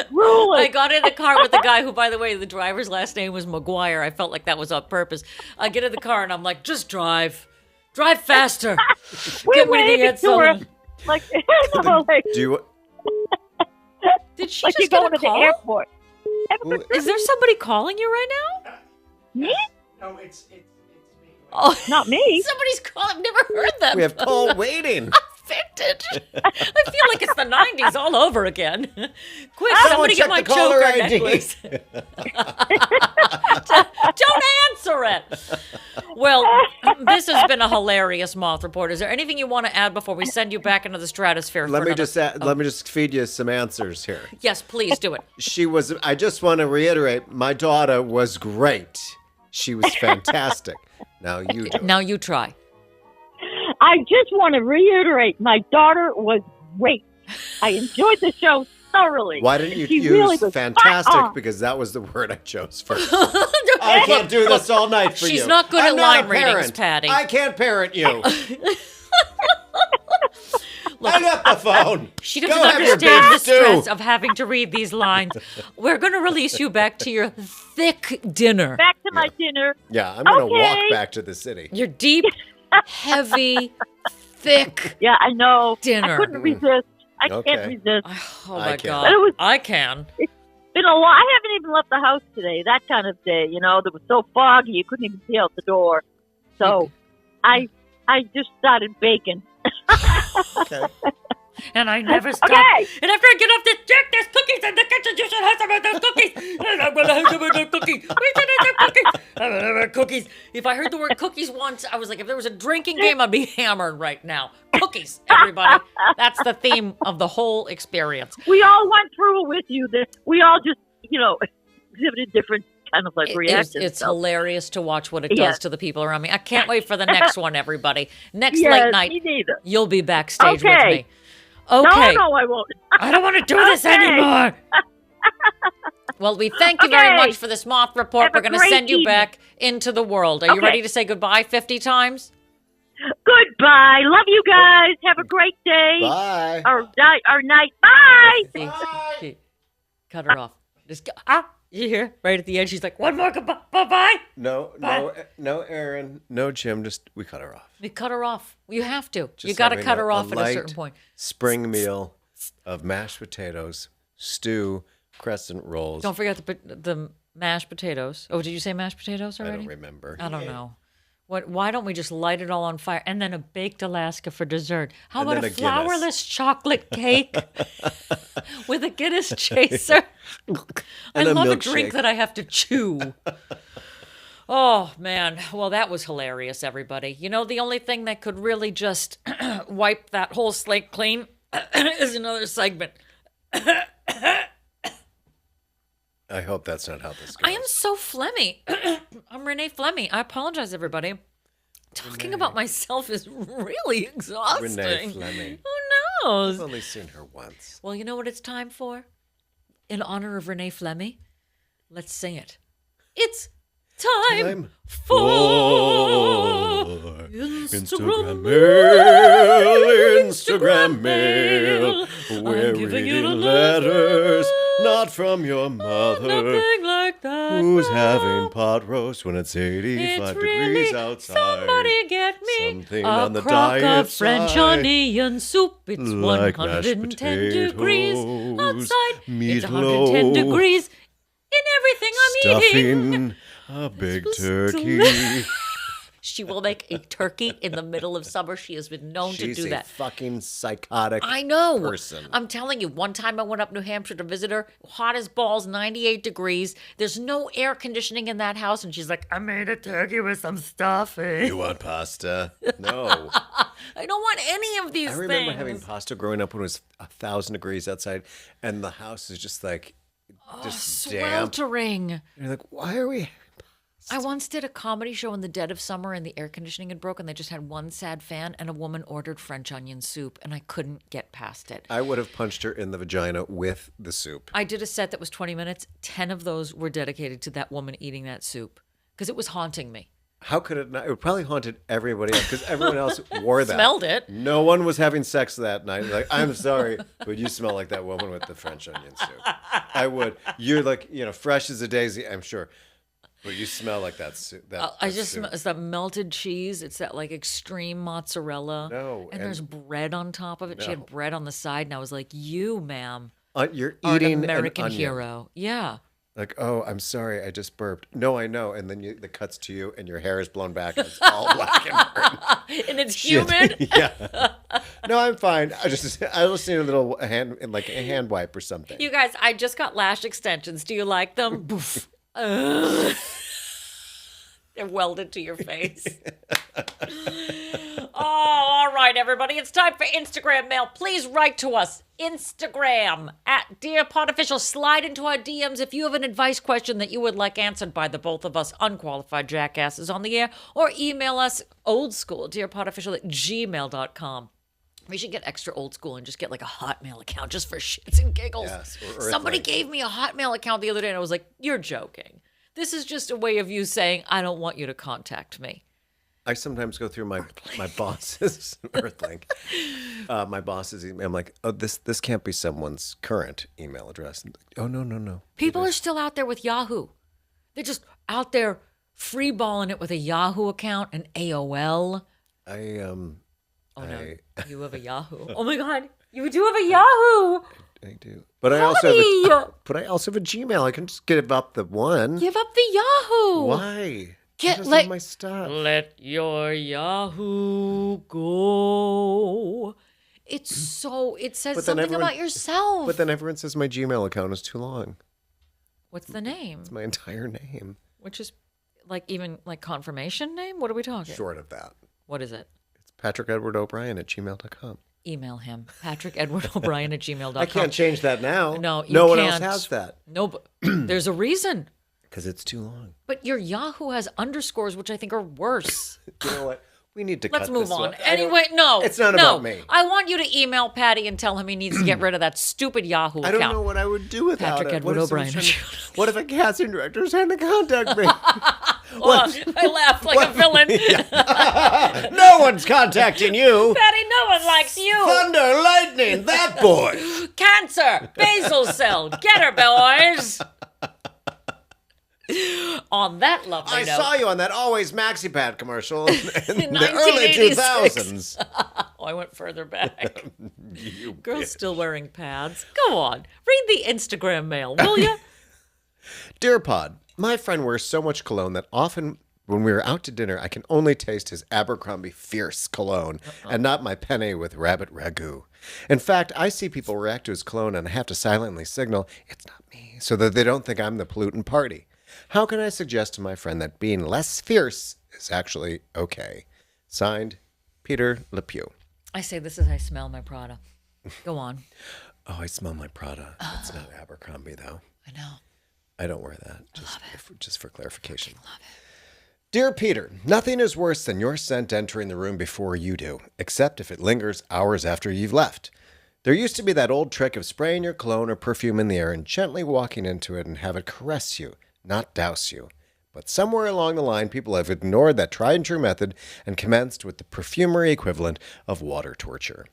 grueling. I got in the car with the guy who, by the way, the driver's last name was McGuire. I felt like that was on purpose. I get in the car and I'm like, just drive faster. Get me to the waving Ed to her. Sullivan. Like, like Do you? Did she you're just get going a to the call? airport. Is there somebody calling you right now? Me? No, it's me. Oh, Not me. somebody's calling. I've never heard them. We have call waiting. Vintage. I feel like it's the 90s all over again. Quick, somebody check get my the caller choker ID. necklace. Don't answer it. Well, this has been a hilarious Moth Report. Is there anything you want to add before we send you back into the stratosphere? Let for me another- let me just feed you some answers here. Yes, please do it. I just want to reiterate, my daughter was great. She was fantastic. Now you do. Now you try. I just want to reiterate, my daughter was great. I enjoyed the show thoroughly. Why didn't you She use really was fantastic? spot on. Because that was the word I chose first. I can't do this all night for you. She's not good I'm at not line a readings, parent. Patty. I can't parent you. Hang up the phone. She Go doesn't have your understand the beef stew. stress of having to read these lines. We're going to release you back to your thick dinner. Back to my dinner. Yeah, I'm going to walk Okay. back to the city. Your deep, heavy, thick Yeah, I know. dinner. I couldn't resist. I Okay. can't resist. Oh I my can. God. It was- I can. Been a lot. I haven't even left the house today. That kind of day, that was so foggy you couldn't even see out the door. So I just started baking. Okay. And I never stop. Okay. And after I get off this dick, there's cookies in the kitchen. You should have some of those cookies. And I'm going to have some of those cookies. We should have some cookies. I'm going to have cookies. If I heard the word cookies once, I was like, if there was a drinking game, I'd be hammered right now. Cookies, everybody. That's the theme of the whole experience. We all went through it with you. We all just, exhibited different kind of like reactions. It's so. hilarious to watch what it does Yes. to the people around me. I can't wait for the next one, everybody. Next Yes, late night, me neither. you'll be backstage with Okay. me. Okay. No, I won't. I don't want to do this Okay. anymore. Well, we thank you very Okay. much for this moth report. Have We're a going to great send you evening. back into the world. Are you Okay. ready to say goodbye 50 times? Goodbye. Love you guys. Have a great day. Bye. Or night. Bye. See, cut her off. Just you hear? Right at the end, she's like, one more goodbye. Bye-bye. No, Erin. No, Jim. Just we cut her off. We cut her off. You have to. Just You got to having cut her off at a light certain point. Spring meal of mashed potatoes, stew, crescent rolls. Don't forget the mashed potatoes. Oh, did you say mashed potatoes I already? don't remember. I don't know. Why don't we just light it all on fire and then a baked Alaska for dessert? How And about then a a Guinness. flourless chocolate cake with a Guinness chaser? I And a love a milkshake. drink that I have to chew. Oh, man. Well, that was hilarious, everybody. You know, the only thing that could really just wipe that whole slate clean is another segment. I hope that's not how this goes. I am so phlegmy. I'm Renee Flemmy. I apologize, everybody. Talking about myself is really exhausting. Renee Fleming. Who knows? I've only seen her once. Well, you know what it's time for? In honor of Renee Flemmy, let's sing it. It's time for Instagram mail, Instagram mail. We're I'm giving you reading the letters, not from your mother, Nothing like that. who's no. having pot roast when it's 85 It's degrees really outside. Somebody get me Something a on the crock diet of French side, onion soup. It's like mashed 110 degrees potatoes, outside. It's meatloaf, 110 degrees in everything I'm eating. stuffing a big was turkey. She will make a turkey in the middle of summer. She has been known She's to do a that. fucking psychotic I know. person. I'm telling you, one time I went up New Hampshire to visit her, hot as balls, 98 degrees. There's no air conditioning in that house. And she's like, I made a turkey with some stuffing. You want pasta? No. I don't want any of these I remember things. having pasta growing up when it was 1,000 degrees outside, and the house is just like, just damp. Sweltering. And you're like, why are we? I once did a comedy show in the dead of summer and the air conditioning had broken. They just had one sad fan and a woman ordered French onion soup and I couldn't get past it. I would have punched her in the vagina with the soup. I did a set that was 20 minutes. 10 of those were dedicated to that woman eating that soup because it was haunting me. How could it not? It probably haunted everybody else because everyone else wore that. Smelled it. No one was having sex that night. Like, I'm sorry, but you smell like that woman with the French onion soup. I would. You're like, fresh as a daisy, I'm sure. But you smell like that soup. I just smell, it's that melted cheese. It's that like extreme mozzarella. No, And there's bread on top of it. She No. had bread on the side and I was like, you, ma'am, You're are eating an American an onion. hero. Yeah. Like, oh, I'm sorry, I just burped. No, I know. And then the cuts to you, and your hair is blown back, and it's all black and burnt. And it's Shit. humid. Yeah. No, I'm fine. I just need a little hand wipe or something. You guys, I just got lash extensions. Do you like them? Boof. Ugh. They're welded to your face. Oh, all right, everybody. It's time for Instagram mail. Please write to us. Instagram at Dear Pod Official. Slide into our DMs if you have an advice question that you would like answered by the both of us unqualified jackasses on the air, or email us old school, dearpodofficial@gmail.com. We should get extra old school and just get like a Hotmail account just for shits and giggles. Yes, or Somebody Earthlink. gave me a Hotmail account the other day and I was like, you're joking. This is just a way of you saying, I don't want you to contact me. I sometimes go through my boss's Earthlink, my boss's email. I'm like, oh, this can't be someone's current email address. Oh, no. People are still out there with Yahoo. They're just out there freeballing it with a Yahoo account, an AOL. Oh, No, you have a Yahoo. Oh my God, you do have a Yahoo. I do. But I also have a Gmail. I can just give up the one. Give up the Yahoo. Why? Get Where's like all my stuff. Let your Yahoo go. it says But then something about yourself. But then everyone says my Gmail account is too long. What's the name? It's my entire name. Which is even confirmation name? What are we talking? Short of that. What is it? It's patrickedwardobrien@gmail.com. Email him, patrickedwardobrien@gmail.com. I can't change that now. No, you no one else can't. has that. No, but there's a reason. Because it's too long. But your Yahoo has underscores, which I think are worse. You know what? We need to Let's cut move this on. one. Anyway, no. It's not no. about me. I want you to email Patty and tell him he needs to get rid of that stupid Yahoo account. I don't know what I would do without Patrick it. Edward O'Brien. What if a casting director is trying to contact me? I laughed like a villain. No one's contacting you. Patty, no one likes you. Thunder, lightning, that boy. Cancer, basal cell. Get her, boys. On that lovely I note. saw you on that Always MaxiPad commercial in In the early 1986. 2000s. Oh, I went further back. You Girls bitch. still wearing pads. Go on. Read the Instagram mail, will you? Dear Pod, my friend wears so much cologne that often when we are out to dinner, I can only taste his Abercrombie Fierce cologne and not my penne with rabbit ragout. In fact, I see people react to his cologne and I have to silently signal, it's not me, so that they don't think I'm the pollutant party. How can I suggest to my friend that being less fierce is actually okay? Signed, Peter LePew. I say this as I smell my Prada. Go on. Oh, I smell my Prada. It's not Abercrombie, though. I know. I don't wear that, just for clarification. Dear Peter, nothing is worse than your scent entering the room before you do, except if it lingers hours after you've left. There used to be that old trick of spraying your cologne or perfume in the air and gently walking into it and have it caress you, not douse you. But somewhere along the line, people have ignored that tried and true method and commenced with the perfumery equivalent of water torture.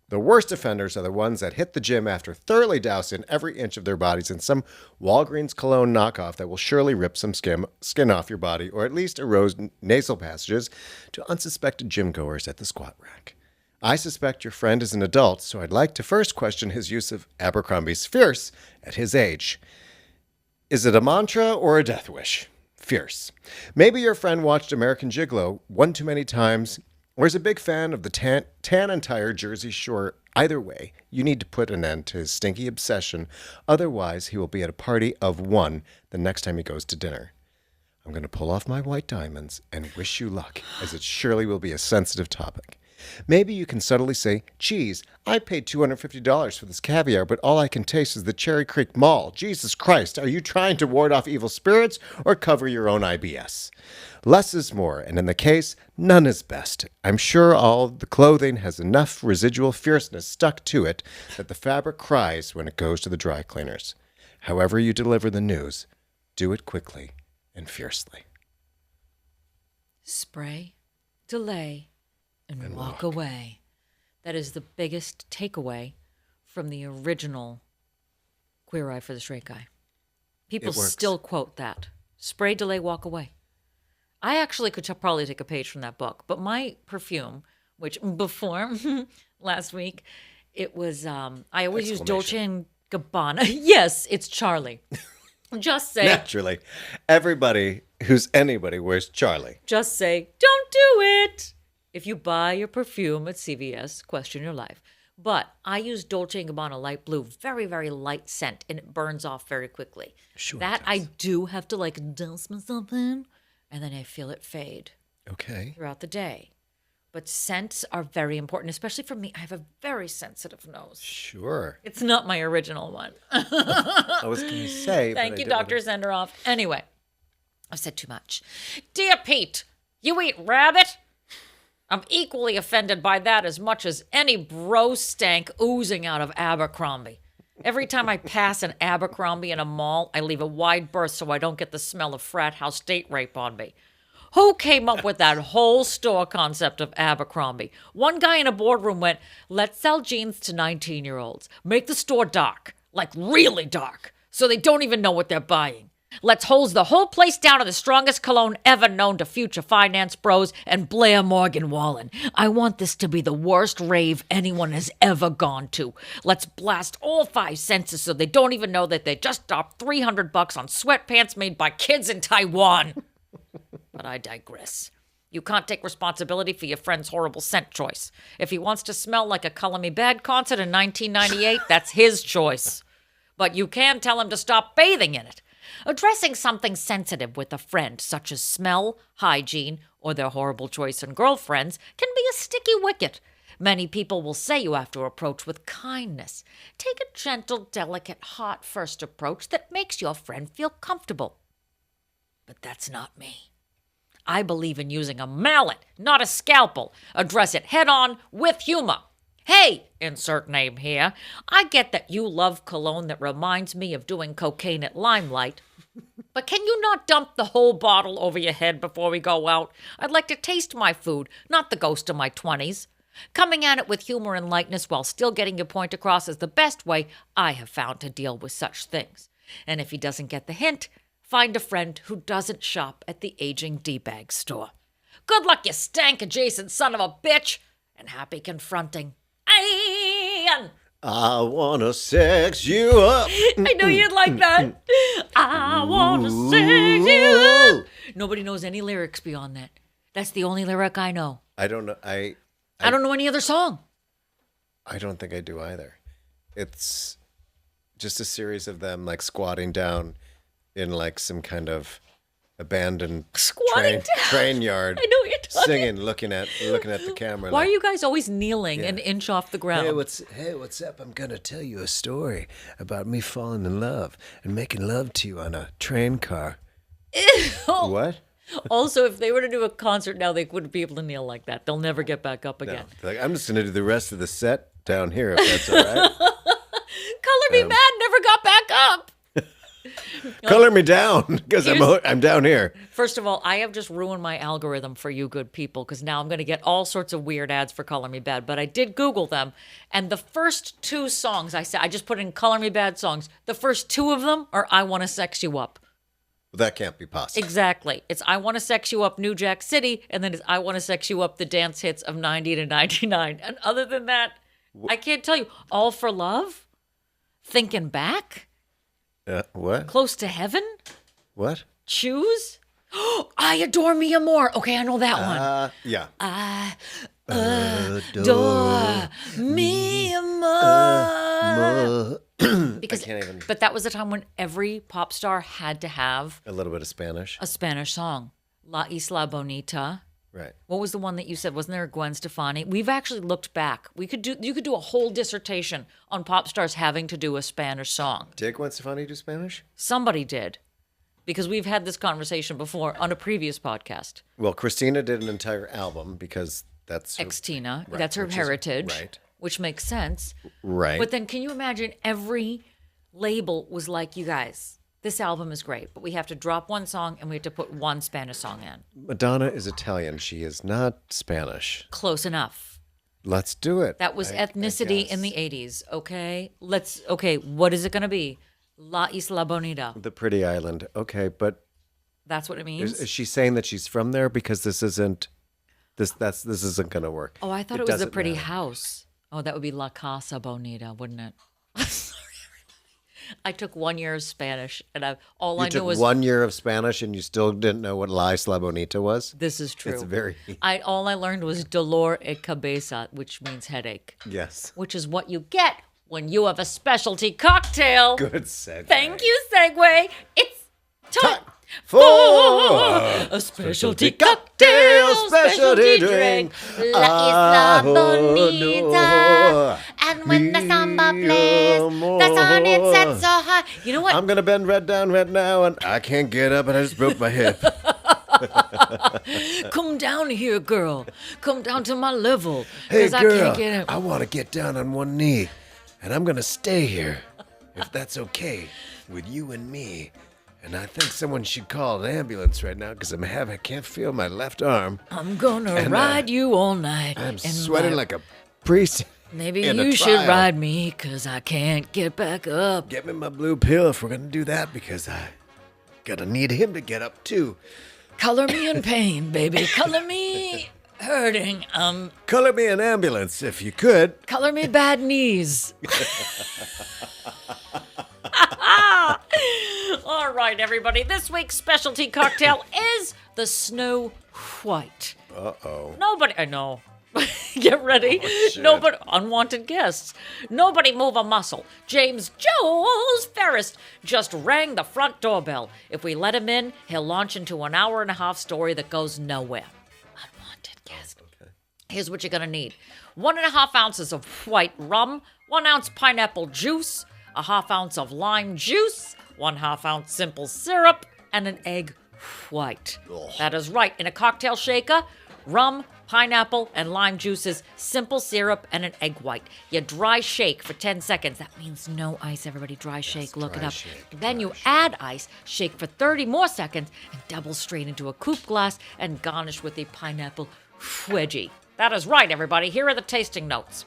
The worst offenders are the ones that hit the gym after thoroughly dousing every inch of their bodies in some Walgreens cologne knockoff that will surely rip some skin off your body or at least erode nasal passages to unsuspected gym goers at the squat rack. I suspect your friend is an adult, so I'd like to first question his use of Abercrombie's Fierce at his age. Is it a mantra or a death wish? Fierce. Maybe your friend watched American Gigolo one too many times or is a big fan of the tan and tire Jersey Shore. Either way, you need to put an end to his stinky obsession. Otherwise, he will be at a party of one the next time he goes to dinner. I'm going to pull off my white diamonds and wish you luck, as it surely will be a sensitive topic. Maybe you can subtly say, geez, I paid $250 for this caviar, but all I can taste is the Cherry Creek Mall. Jesus Christ, are you trying to ward off evil spirits or cover your own IBS? Less is more, and in the case, none is best. I'm sure all the clothing has enough residual fierceness stuck to it that the fabric cries when it goes to the dry cleaners. However you deliver the news, do it quickly and fiercely. Spray, delay, and walk away. That is the biggest takeaway from the original Queer Eye for the Straight Guy. People still quote that. Spray, delay, walk away. I actually could probably take a page from that book, but my perfume, which before last week, it was, I always use Dolce & Gabbana. Yes, it's Charlie. Just say. Naturally. Everybody who's anybody wears Charlie. Just say, don't do it. If you buy your perfume at CVS, question your life. But I use Dolce & Gabbana light blue, very, very light scent, and it burns off very quickly. Sure. That I do have to douse myself in, and then I feel it fade. Okay. Throughout the day. But scents are very important, especially for me. I have a very sensitive nose. Sure. It's not my original one. I was going to say. Thank you, Dr. Zenderoff. Anyway, I've said too much. Dear Pete, you eat rabbit? I'm equally offended by that as much as any bro stank oozing out of Abercrombie. Every time I pass an Abercrombie in a mall, I leave a wide berth so I don't get the smell of frat house date rape on me. Who came up with that whole store concept of Abercrombie? One guy in a boardroom went, let's sell jeans to 19-year-olds. Make the store dark, like really dark, so they don't even know what they're buying. Let's hose the whole place down to the strongest cologne ever known to future finance bros and Blair Morgan Wallen. I want this to be the worst rave anyone has ever gone to. Let's blast all 5 senses so they don't even know that they just dropped $300 on sweatpants made by kids in Taiwan. But I digress. You can't take responsibility for your friend's horrible scent choice. If he wants to smell like a Color Me Bad concert in 1998, that's his choice. But you can tell him to stop bathing in it. Addressing something sensitive with a friend, such as smell, hygiene, or their horrible choice in girlfriends, can be a sticky wicket. Many people will say you have to approach with kindness. Take a gentle, delicate, hot first approach that makes your friend feel comfortable. But that's not me. I believe in using a mallet, not a scalpel. Address it head on with humor. Hey, insert name here. I get that you love cologne that reminds me of doing cocaine at Limelight. But can you not dump the whole bottle over your head before we go out? I'd like to taste my food, not the ghost of my 20s. Coming at it with humor and lightness while still getting your point across is the best way I have found to deal with such things. And if he doesn't get the hint, find a friend who doesn't shop at the aging D-bag store. Good luck, you stank-adjacent son of a bitch, and happy confronting. Ian! I wanna sex you up. I know you'd like that. I wanna sex you up. Nobody knows any lyrics beyond that. That's the only lyric I know. I don't know. I don't know any other song. I don't think I do either. It's just a series of them like squatting down in like some kind of abandoned train yard. I know what you're talking. Singing, looking at the camera. Why like, are you guys always kneeling an inch off the ground? Hey, what's up? I'm gonna tell you a story about me falling in love and making love to you on a train car. What? Also, if they were to do a concert now, they wouldn't be able to kneel like that. They'll never get back up again. No. Like, I'm just gonna do the rest of the set down here, if that's all right. Color Me Bad never got back up. Color me down, because I'm down here. First of all, I have just ruined my algorithm for you good people, because now I'm going to get all sorts of weird ads for Color Me Bad. But I did Google them, and the first two songs I just put in Color Me Bad songs. The first two of them are I Want to Sex You Up. Well, that can't be possible. Exactly. It's I Want to Sex You Up New Jack City, and then it's I Want to Sex You Up the dance hits of 90 to 99. And other than that, I can't tell you. All for Love? Thinking Back? What? Close to Heaven? What? Choose? I Adore Me More. Okay, I know that one. Yeah. I adore me more. Because, I can't even. But that was the time when every pop star had to have A little bit of Spanish. a Spanish song. La Isla Bonita. Right. What was the one that you said? Wasn't there a Gwen Stefani? We've actually looked back. You could do a whole dissertation on pop stars having to do a Spanish song. Did Gwen Stefani do Spanish? Somebody did. Because we've had this conversation before on a previous podcast. Well, Christina did an entire album because that's her, Ex-Tina. right, That's her which is- heritage. right. Which makes sense. Right. But then can you imagine every label was like, you guys, this album is great, but we have to drop one song and we have to put one Spanish song in. Madonna is Italian. She is not Spanish. Close enough. Let's do it. That was I ethnicity guess. in the 80s, okay? What is it going to be? La Isla Bonita. The Pretty Island. Okay, but That's what it means? is she saying that she's from there because this isn't going to work? Oh, I thought it was a doesn't pretty matter. house. Oh, that would be La Casa Bonita, wouldn't it? Sorry, everybody. I took 1 year of Spanish, and I took knew was 1 year of Spanish and you still didn't know what La Isla Bonita was? this is true. It's very... All I learned was dolor e cabeza, which means headache, Yes. which is what you get when you have a specialty cocktail. Good segue. Thank you, Segway. It's time For a specialty cocktail, specialty drink. La Isla Bonita. And when the samba plays, the sun it sets so high. You know what? I'm going to bend right down right now, and I can't get up, and I just broke my hip. Come down here, girl. Come down to my level. Hey, 'cause I girl, can't get up. I want to get down on one knee, and I'm going to stay here, if that's okay with you and me. And I think someone should call an ambulance right now because I can't feel my left arm. I'm gonna And, ride you all night. I'm in sweating my- like a priest. Maybe in a you should trial. ride me, 'cause I can't get back up. Get me my blue pill if we're going to do that because I gotta need him to get up too. Color me in pain, baby. Color me hurting. Color me an ambulance if you could. Color me bad knees. All right, everybody. This week's specialty cocktail is the Snow white. Uh-oh. Nobody, I know. Get ready. shit. Nobody, unwanted guests. Nobody move a muscle. James Jules Ferris just rang the front doorbell. If we let him in, he'll launch into an hour-and-a-half story that goes nowhere. Unwanted guest. Okay. Here's what you're going to need. 1.5 ounces of white rum, 1 ounce pineapple juice, a half ounce of lime juice, 1/2 ounce simple syrup, and an egg white. Ugh. That is right. In a cocktail shaker, rum, pineapple, and lime juices, simple syrup, and an egg white. You dry shake for 10 seconds. That means no ice, everybody. Dry shake. Look it dry up. shake, Then you add ice, shake for 30 more seconds, and double strain into a coupe glass and garnish with a pineapple wedgie. That is right, everybody. Here are the tasting notes.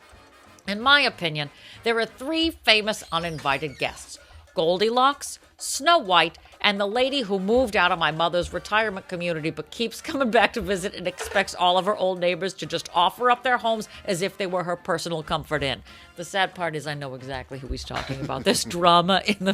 In my opinion, there are 3 famous uninvited guests: Goldilocks, Snow White, and the lady who moved out of my mother's retirement community but keeps coming back to visit and expects all of her old neighbors to just offer up their homes as if they were her personal comfort inn. The sad part is I know exactly who he's talking about. There's drama in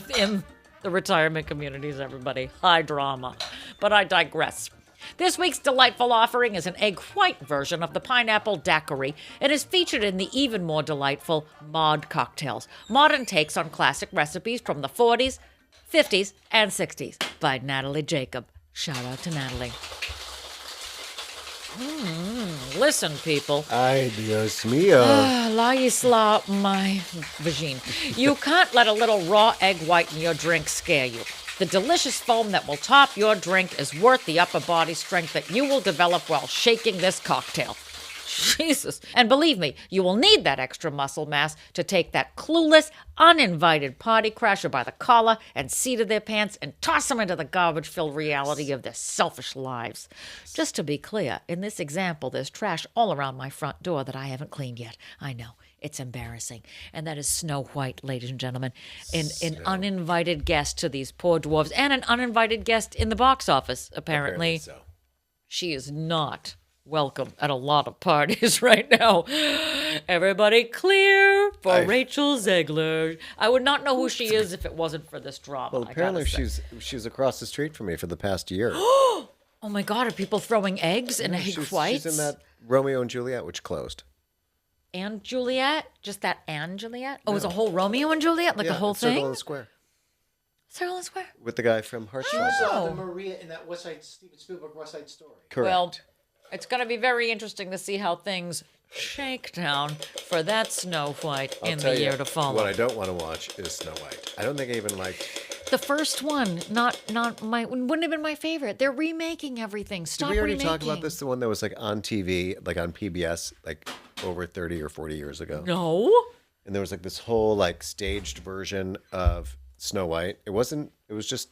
the retirement communities, everybody. High drama. But I digress. This week's delightful offering is an egg white version of the pineapple daiquiri and is featured in the even more delightful Mod cocktails, modern takes on classic recipes from the 40s, 50s, and 60s by Natalie Jacob. Shout out to Natalie. Listen, people. Ay, Dios mío. La isla, my vagine. You can't let a little raw egg white in your drink scare you. The delicious foam that will top your drink is worth the upper body strength that you will develop while shaking this cocktail. Jesus. And believe me, you will need that extra muscle mass to take that clueless, uninvited party crasher by the collar and seat of their pants and toss them into the garbage-filled reality of their selfish lives. Just to be clear, in this example, there's trash all around my front door that I haven't cleaned yet. I know. It's embarrassing. And that is Snow White, ladies and gentlemen. An uninvited guest to these poor dwarves and an uninvited guest in the box office, apparently. So. She is not welcome at a lot of parties right now. Everybody clear for Rachel Zegler. I would not know who she is if it wasn't for this drama. Well, apparently she's across the street from me for the past year. Oh my God, are people throwing eggs and egg whites? She's in that Romeo and Juliet, which closed. And Juliet? Just that and Juliet? Oh, it was a whole Romeo and Juliet? Like the whole thing? Circle and Square. Circle and Square? With the guy from She Heartthrob. was the Maria in that Steven Spielberg West Side Story. Correct. Well, it's going to be very interesting to see how things shake down for that Snow White in the year to follow. What I don't want to watch is Snow White. I don't think I even liked... The first one, not my, wouldn't have been my favorite. They're remaking everything. Stop Did we already remaking. talk about this? The one that was like on TV, like on PBS, like over 30 or 40 years ago. No. And there was like this whole like staged version of Snow White. It was just...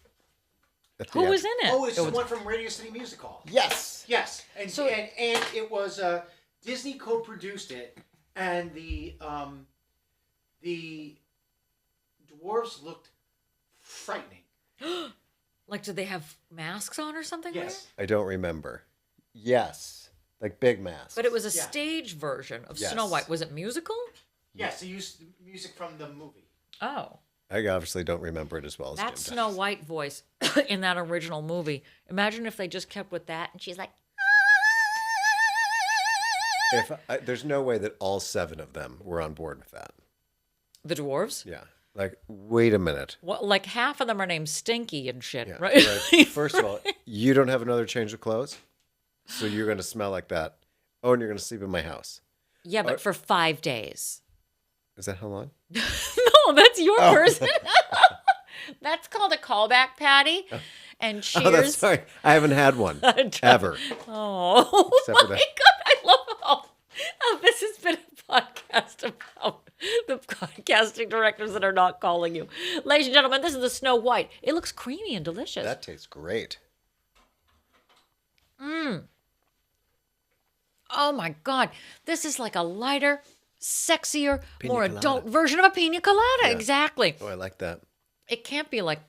Who was in it? Oh, it's the one from Radio City Music Hall. Yes. Yes, and it was Disney co-produced it, and the dwarves looked frightening. Like, did they have masks on or something? Yes. I don't remember. Yes. Like big masks. But it was a stage version of Yes. Snow White. Was it musical? Yes, they used the music from the movie. Oh. I obviously don't remember it as well as That Jim Snow does. White voice in that original movie. Imagine if they just kept with that and she's like, There's no way that all 7 of them were on board with that. the dwarves? Yeah. Like, wait a minute. Well, like half of them are named Stinky and shit, Yeah. right? Right. First of all, you don't have another change of clothes, so you're going to smell like that. Oh, and you're going to sleep in my house. Yeah, but for 5 days. Is that how long? No, that's your person. That's called a callback, Patty. And cheers. Oh, that's sorry. I haven't had one ever. Oh, Except for my that. God. I love how this has been a podcast about the podcasting directors that are not calling you. Ladies and gentlemen, this is the Snow White. It looks creamy and delicious. That tastes great. Oh, my God. This is like a lighter, sexier, more colada. adult version of a pina colada. Yeah. Exactly. Oh, I like that. It can't be like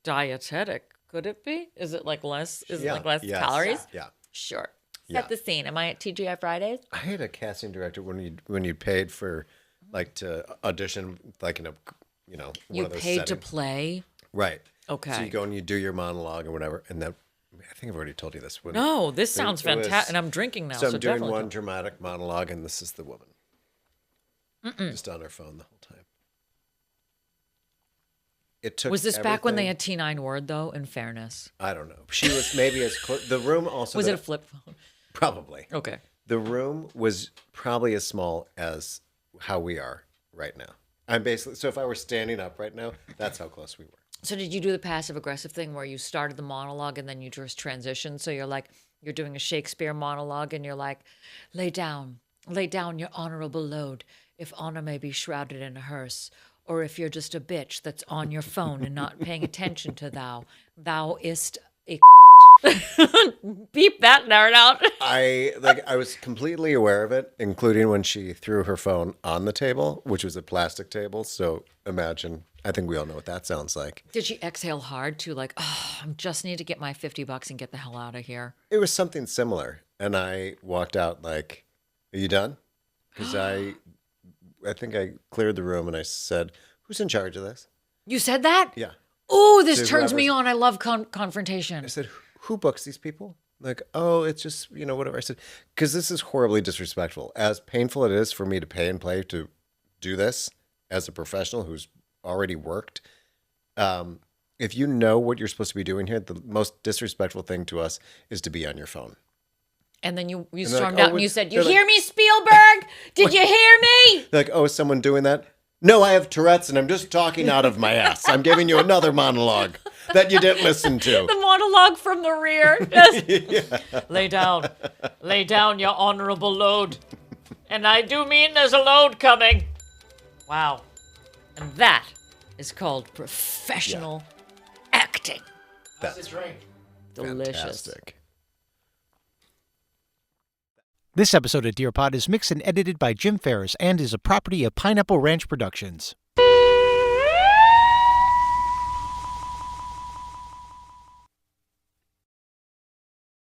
dietetic, could it be? Is it like less? Is it like less Yes. calories? Yeah. Sure. Set Yeah. the scene. Am I at TGI Fridays? I had a casting director when you paid for like to audition like in a one You of those paid to settings. play. Right. Okay. So you go and you do your monologue or whatever, and then I think I've already told you this. No, this It- sounds it was- fantastic. And I'm drinking now, So so I'm doing definitely. one dramatic monologue, and this is the woman. Just on her phone the whole time. It took. Was this back when they everything- had T9 Word, though, in fairness? I don't know. She was maybe as close. The room also. Was it that- a flip phone? Probably. Okay. The room was probably as small as how we are right now. I'm basically. So if I were standing up right now, that's how close we were. So did you do the passive aggressive thing where you started the monologue and then you just transitioned? So you're like, you're doing a Shakespeare monologue and you're like, lay down your honorable load, if honor may be shrouded in a hearse, or if you're just a bitch that's on your phone and not paying attention to thou ist a beep that nerd out. I was completely aware of it, including when she threw her phone on the table, which was a plastic table. So imagine. I think we all know what that sounds like. Did she exhale hard to like, oh, I just need to get my $50 and get the hell out of here? It was something similar, and I walked out like, "Are you done?" Because I think I cleared the room and I said, "Who's in charge of this?" You said that? Yeah. Oh, this To turns me whoever's- on. I love confrontation. I said, "Who books these people?" Like, "Oh, it's just whatever." I said, "Because this is horribly disrespectful. As painful it is for me to pay and play to do this as a professional who's already worked. If you know what you're supposed to be doing here, the most disrespectful thing to us is to be on your phone." And then you they're stormed like, out "Oh, and you we-" said, "You they're hear like- me, Spielberg? Did you hear me?" They're like, "Oh, is someone doing that?" "No, I have Tourette's and I'm just talking out of my ass. I'm giving you another monologue that you didn't listen to." The monologue from the rear. Just, lay down your honorable load. And I do mean there's a load coming. Wow. And that is called professional acting. How's the drink? Delicious. Fantastic. This episode of Dear Pod is mixed and edited by Jim Ferris and is a property of Pineapple Ranch Productions.